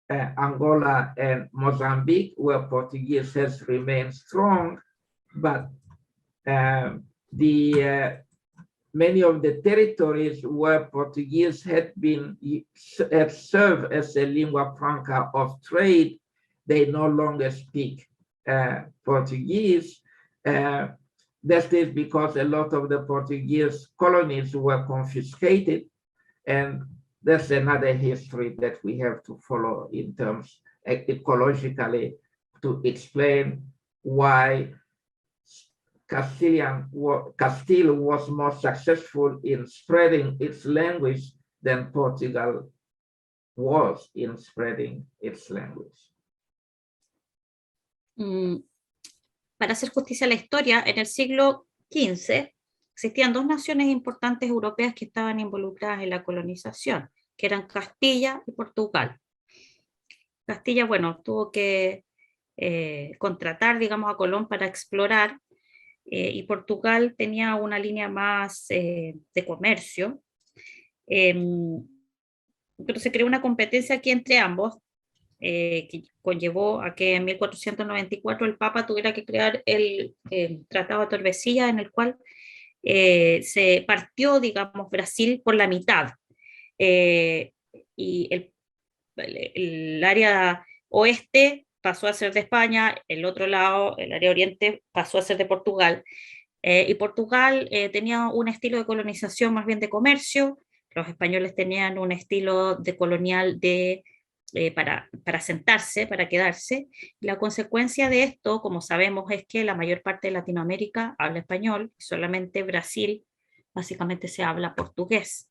Angola and Mozambique, where Portuguese has remained strong, but many of the territories where Portuguese had served as a lingua franca of trade, they no longer speak Portuguese. That is because a lot of the Portuguese colonies were confiscated, and that's another history that we have to follow in terms ecologically to explain why Castile was more successful in spreading its language than Portugal was in spreading its language. para hacer justicia a la historia, en el siglo XV existían dos naciones importantes europeas que estaban involucradas en la colonización, que eran Castilla y Portugal. Castilla, bueno, tuvo que contratar, digamos, a Colón para explorar, y Portugal tenía una línea más de comercio, pero se creó una competencia aquí entre ambos, que conllevó a que en 1494 el Papa tuviera que crear el Tratado de Tordesillas, en el cual se partió, digamos, Brasil por la mitad, y el área oeste pasó a ser de España, el otro lado, el área oriente, pasó a ser de Portugal, y Portugal tenía un estilo de colonización más bien de comercio, los españoles tenían un estilo de colonial para sentarse, para quedarse. La consecuencia de esto, como sabemos, es que la mayor parte de Latinoamérica habla español, y solamente Brasil básicamente se habla portugués.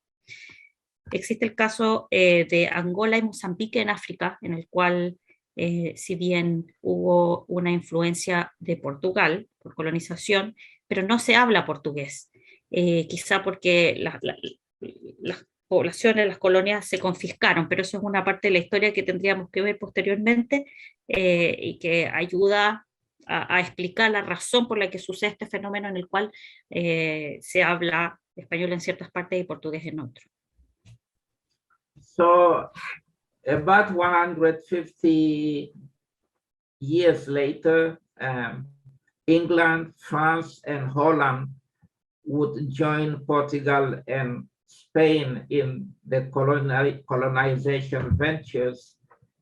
Existe el caso de Angola y Mozambique en África, en el cual, si bien hubo una influencia de Portugal por colonización, pero no se habla portugués, quizá porque las poblaciones, las colonias se confiscaron, pero eso es una parte de la historia que tendríamos que ver posteriormente, y que ayuda a explicar la razón por la que sucede este fenómeno en el cual se habla español en ciertas partes y portugués en otras. So about 150 years later, England, France, and Holland would join Portugal and Spain in the colonization ventures,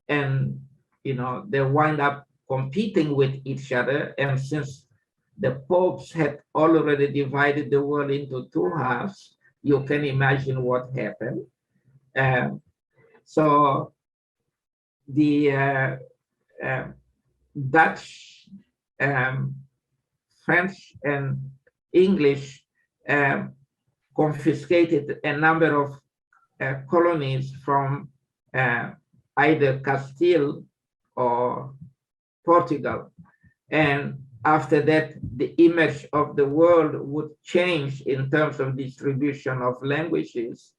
and they wind up competing with each other. And since the popes had already divided the world into two halves, you can imagine what happened. So the Dutch, French, and English confiscated a number of colonies from either Castile or Portugal. And after that, the image of the world would change in terms of distribution of languages.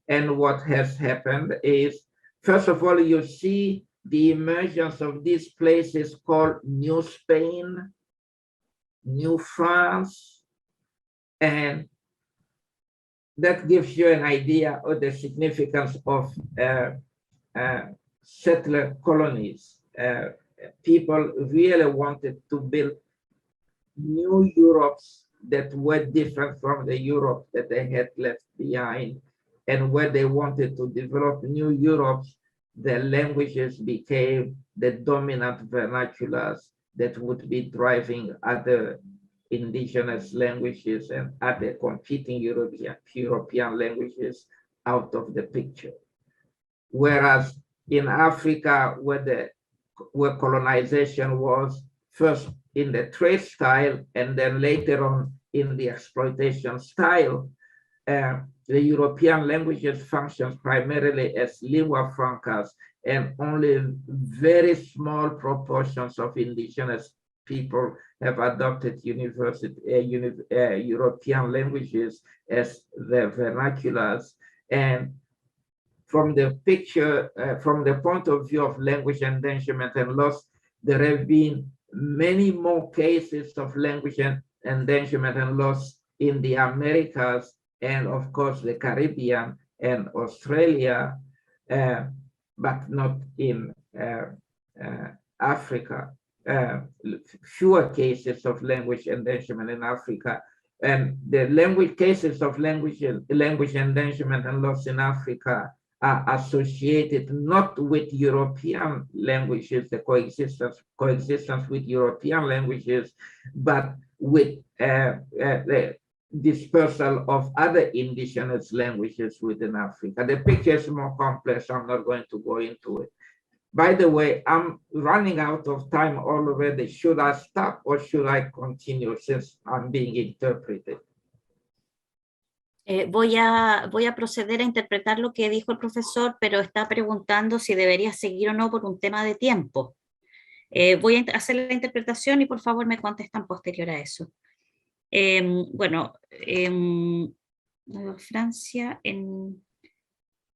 And what has happened is, first of all, you see the emergence of these places called New Spain, New France, and that gives you an idea of the significance of settler colonies. People really wanted to build new Europes that were different from the Europe that they had left behind. And where they wanted to develop new Europes, the languages became the dominant vernaculars that would be driving other indigenous languages and other competing European languages out of the picture. Whereas in Africa, where colonization was first in the trade style and then later on in the exploitation style, the European languages function primarily as lingua francas, and only very small proportions of indigenous people have adopted European languages as their vernaculars. And from the picture, from the point of view of language endangerment and loss, there have been many more cases of language endangerment and loss in the Americas, and of course the Caribbean and Australia, but not in Africa. Fewer cases of language endangerment in Africa, and the cases of language endangerment and loss in Africa are associated not with European languages, the coexistence with European languages, but with the dispersal of other indigenous languages within Africa. The picture is more complex. I'm not going to go into it. By the way, I'm running out of time already. Should I stop or should I continue since I'm being interpreted? Voy a proceder a interpretar lo que dijo el profesor, pero está preguntando si debería seguir o no por un tema de tiempo. Voy a hacer la interpretación y por favor me contestan posterior a eso. Bueno, Francia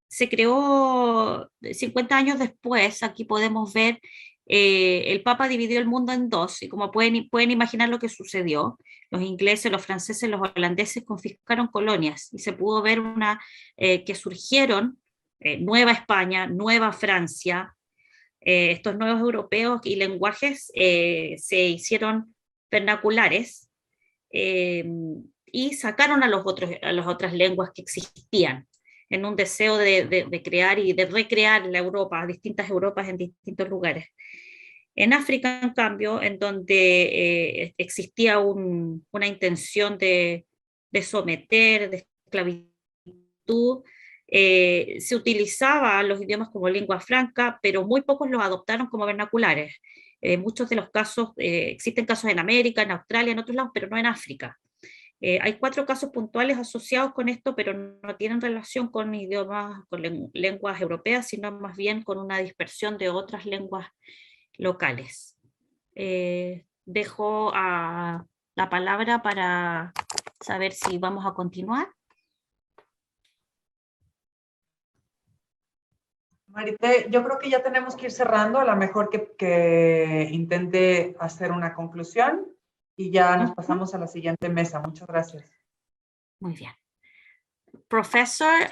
se creó 50 años después. Aquí podemos ver, el Papa dividió el mundo en dos, y como pueden imaginar lo que sucedió, los ingleses, los franceses, los holandeses confiscaron colonias, y se pudo ver que surgieron Nueva España, Nueva Francia. Estos nuevos europeos y lenguajes se hicieron vernaculares, y sacaron a las otras lenguas que existían, en un deseo de crear y de recrear la Europa, distintas Europas en distintos lugares. En África, en cambio, en donde existía una intención de someter, de esclavitud, se utilizaban los idiomas como lengua franca, pero muy pocos los adoptaron como vernaculares. Muchos de los casos, existen casos en América, en Australia, en otros lados, pero no en África. Hay 4 casos puntuales asociados con esto, pero no tienen relación con idiomas, con lenguas europeas, sino más bien con una dispersión de otras lenguas locales. Dejo la palabra para saber si vamos a continuar. Marité, yo creo que ya tenemos que ir cerrando, a lo mejor que intente hacer una conclusión y ya nos pasamos a la siguiente mesa. Muchas gracias. Muy bien. Professor,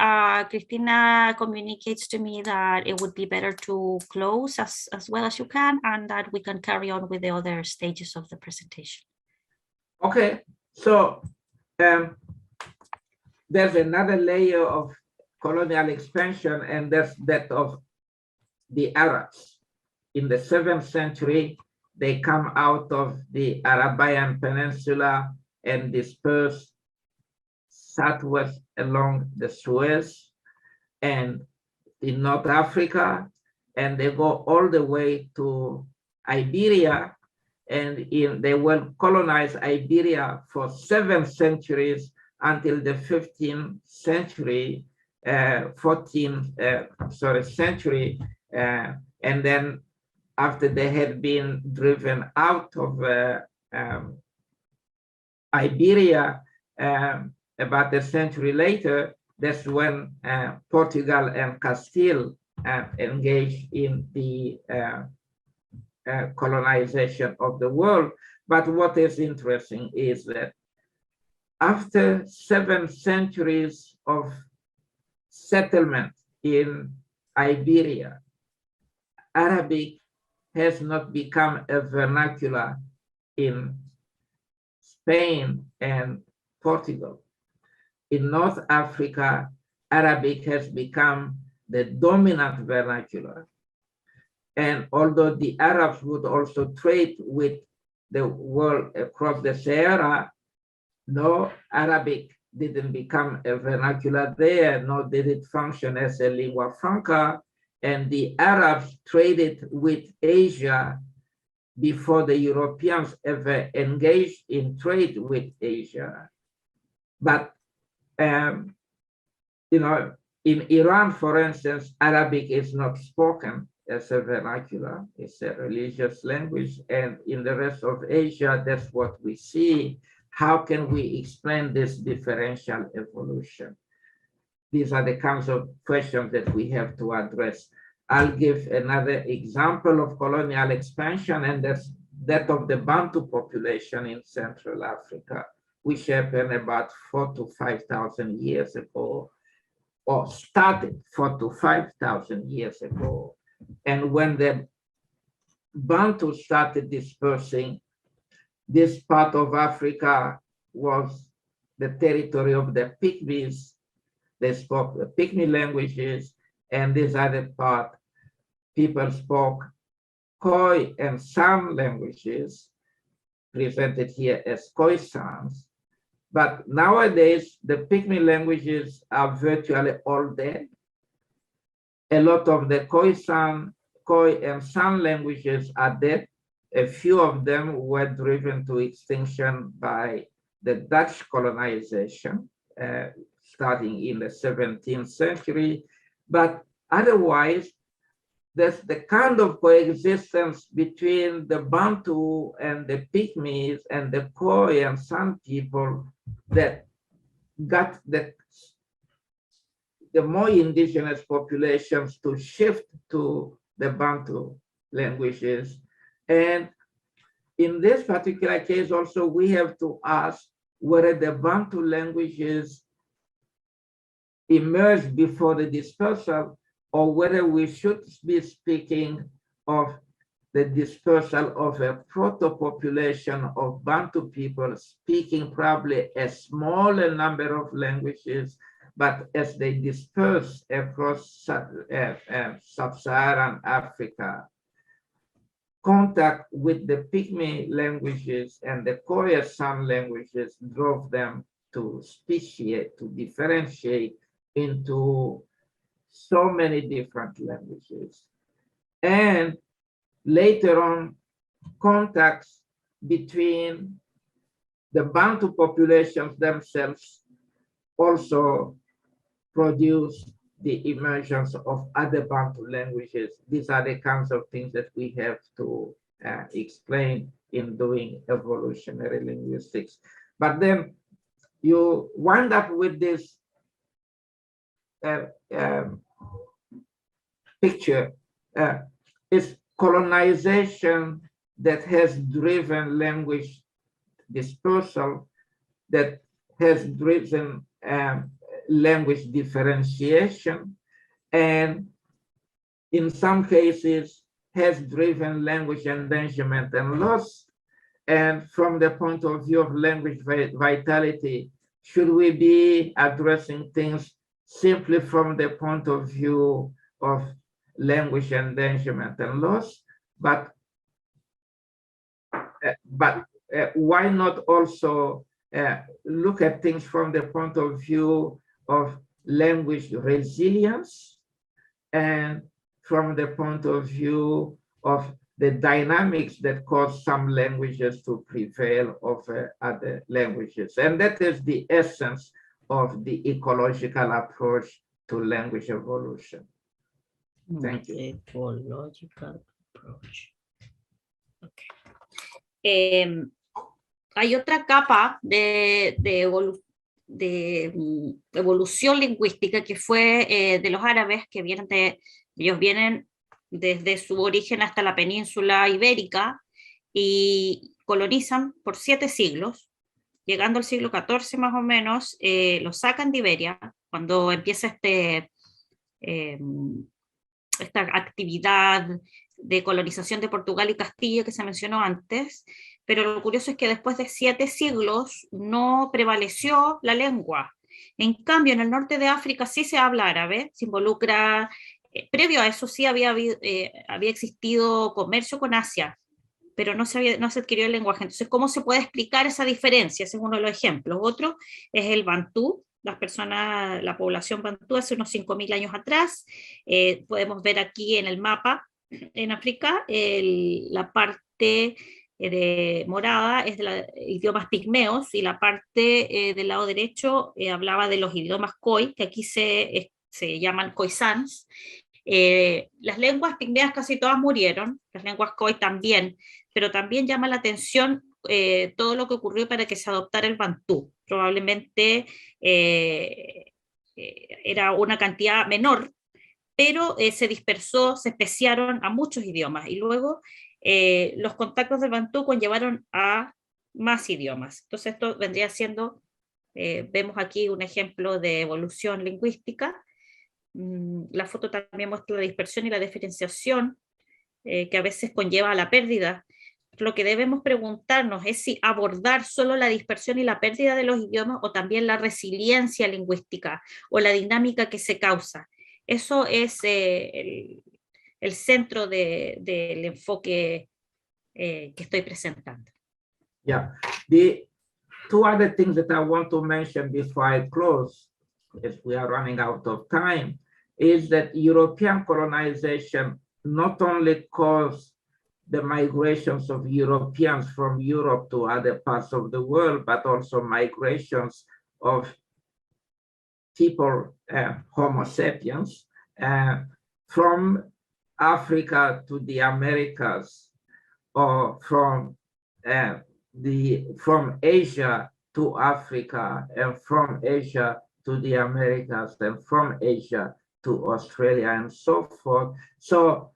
Cristina communicates to me that it would be better to close as well as you can, and that we can carry on with the other stages of the presentation. Okay, so there's another layer of colonial expansion, and that's that of the Arabs. In the 7th century, they come out of the Arabian Peninsula and disperse southwest along the Suez and in North Africa, and they go all the way to Iberia, and they will colonize Iberia for 7 centuries until the 15th century, century, and then after they had been driven out of Iberia, about a century later, that's when Portugal and Castile engaged in the colonization of the world. But what is interesting is that after 7 centuries of settlement in Iberia, Arabic has not become a vernacular in Spain and Portugal. In North Africa, Arabic has become the dominant vernacular. And although the Arabs would also trade with the world across the Sahara, no, Arabic didn't become a vernacular there, nor did it function as a lingua franca. And the Arabs traded with Asia before the Europeans ever engaged in trade with Asia. But you know, in Iran, for instance, Arabic is not spoken as a vernacular, it's a religious language. And in the rest of Asia, that's what we see. How can we explain this differential evolution? These are the kinds of questions that we have to address. I'll give another example of colonial expansion, and that's that of the Bantu population in Central Africa, which happened about 4,000 to 5,000 years ago, or started 4,000 to 5,000 years ago. And when the Bantu started dispersing, this part of Africa was the territory of the Pygmies. They spoke the Pygmy languages, and this other part, people spoke Khoi and San languages, presented here as Khoisans. But nowadays, the Pygmy languages are virtually all dead. A lot of the Khoi and San languages are dead. A few of them were driven to extinction by the Dutch colonization, starting in the 17th century. But otherwise, there's the kind of coexistence between the Bantu and the Pygmies and the Khoi and San people that got the more indigenous populations to shift to the Bantu languages. And in this particular case also, we have to ask whether the Bantu languages emerged before the dispersal, or whether we should be speaking of the dispersal of a proto-population of Bantu people speaking probably a smaller number of languages, but as they disperse across sub-Saharan Africa, contact with the Pygmy languages and the Khoi-San languages drove them to speciate, to differentiate into so many different languages. And later on, contacts between the Bantu populations themselves also produced the emergence of other Bantu languages. These are the kinds of things that we have to explain in doing evolutionary linguistics. But then you wind up with this picture. It's colonization that has driven language dispersal, that has driven language differentiation, and in some cases has driven language endangerment and loss. And from the point of view of language vitality, should we be addressing things simply from the point of view of language endangerment and loss? But why not also look at things from the point of view of language resilience, and from the point of view of the dynamics that cause some languages to prevail over other languages? And that is the essence of the ecological approach to language evolution. Thank you. Ecological approach. Okay. Hay otra capa de evolución lingüística que fue de los árabes, que ellos vienen desde su origen hasta la península ibérica y colonizan por 7 siglos, llegando al siglo XIV más o menos, los sacan de Iberia, cuando empieza esta actividad de colonización de Portugal y Castilla que se mencionó antes, pero lo curioso es que después de 7 siglos no prevaleció la lengua. En cambio, en el norte de África sí se habla árabe, se involucra, previo a eso sí había existido comercio con Asia, pero no se adquirió el lenguaje. Entonces, ¿cómo se puede explicar esa diferencia? Ese es uno de los ejemplos. Otro es el bantú. La población bantú hace unos 5.000 años atrás. Podemos ver aquí en el mapa, en África, la parte de morada es de los idiomas pigmeos, y la parte del lado derecho hablaba de los idiomas Khoi, que aquí se llaman Khoisans. Las lenguas pigmeas casi todas murieron, las lenguas Khoi también, pero también llama la atención todo lo que ocurrió para que se adoptara el bantú. Probablemente era una cantidad menor, pero se dispersó, se especiaron a muchos idiomas, y luego los contactos del bantú conllevaron a más idiomas. Entonces esto vendría siendo, vemos aquí un ejemplo de evolución lingüística. La foto también muestra la dispersión y la diferenciación que a veces conlleva a la pérdida. Lo que debemos preguntarnos es si abordar solo la dispersión y la pérdida de los idiomas, o también la resiliencia lingüística o la dinámica que se causa. Eso es el centro del enfoque que estoy presentando. Yeah, the 2 other things that I want to mention before I close, as we are running out of time, is that European colonization not only caused the migrations of Europeans from Europe to other parts of the world, but also migrations of people, Homo sapiens, from Africa to the Americas, or from Asia to Africa, and from Asia to the Americas, and from Asia to Australia, and so forth. So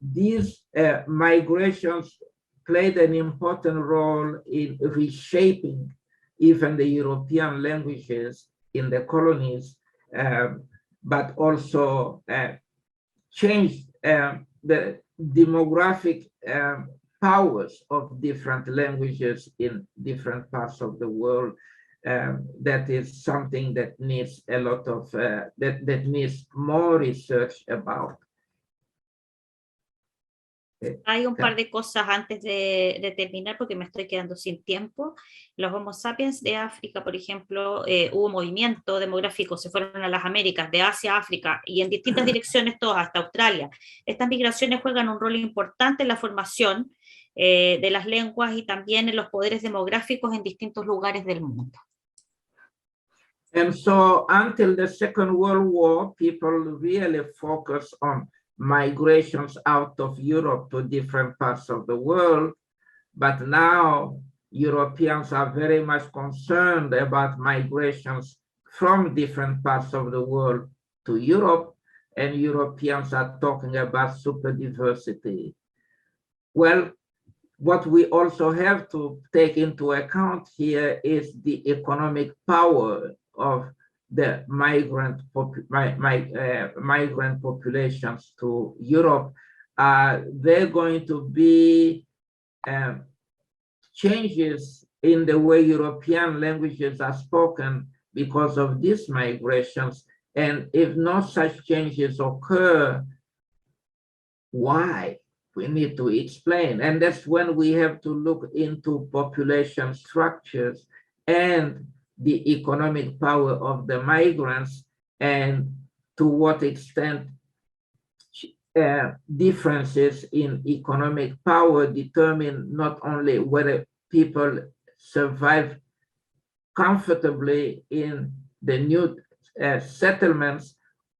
these migrations played an important role in reshaping even the European languages in the colonies, but also changed the demographic powers of different languages in different parts of the world. That is something that needs a lot of, that needs more research about. Hay un par de cosas antes de terminar porque me estoy quedando sin tiempo. Los Homo sapiens de África, por ejemplo, hubo movimiento demográfico, se fueron a las Américas, de Asia a África y en distintas direcciones todos hasta Australia. Estas migraciones juegan un rol importante en la formación de las lenguas y también en los poderes demográficos en distintos lugares del mundo. And so until the Second World War, people really focused on migrations out of Europe to different parts of the world. But now Europeans are very much concerned about migrations from different parts of the world to Europe, and Europeans are talking about superdiversity. Well, what we also have to take into account here is the economic power of the migrant populations to Europe. They're going to be changes in the way European languages are spoken because of these migrations. And if no such changes occur, why? We need to explain. And that's when we have to look into population structures and the economic power of the migrants, and to what extent differences in economic power determine not only whether people survive comfortably in the new settlements,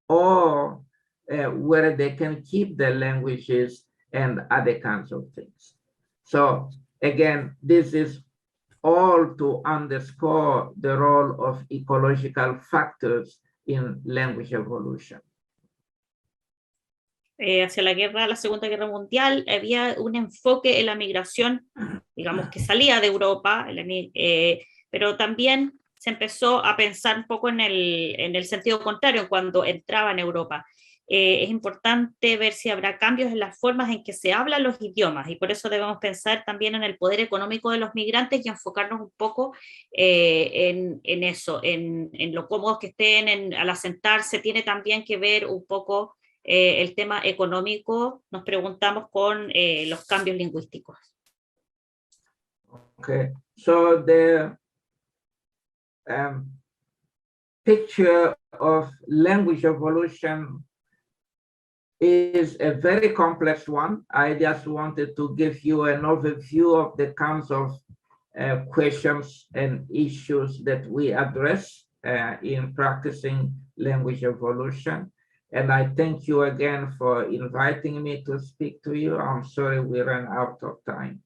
or whether they can keep their languages and other kinds of things. So again, this is all to underscore the role of ecological factors in language evolution. Hacia la Segunda Guerra Mundial, había un enfoque en la migración, digamos, que salía de Europa, pero también se empezó a pensar un poco en el sentido contrario, cuando entraba en Europa. Es importante ver si habrá cambios en las formas en que se hablan los idiomas, y por eso debemos pensar también en el poder económico de los migrantes y enfocarnos un poco en eso, en lo cómodos que estén al asentarse. Tiene también que ver un poco el tema económico, nos preguntamos, con los cambios lingüísticos. Okay, so the picture of language evolution is a very complex one. I just wanted to give you an overview of the kinds of questions and issues that we address in practicing language evolution. And I thank you again for inviting me to speak to you. I'm sorry we ran out of time.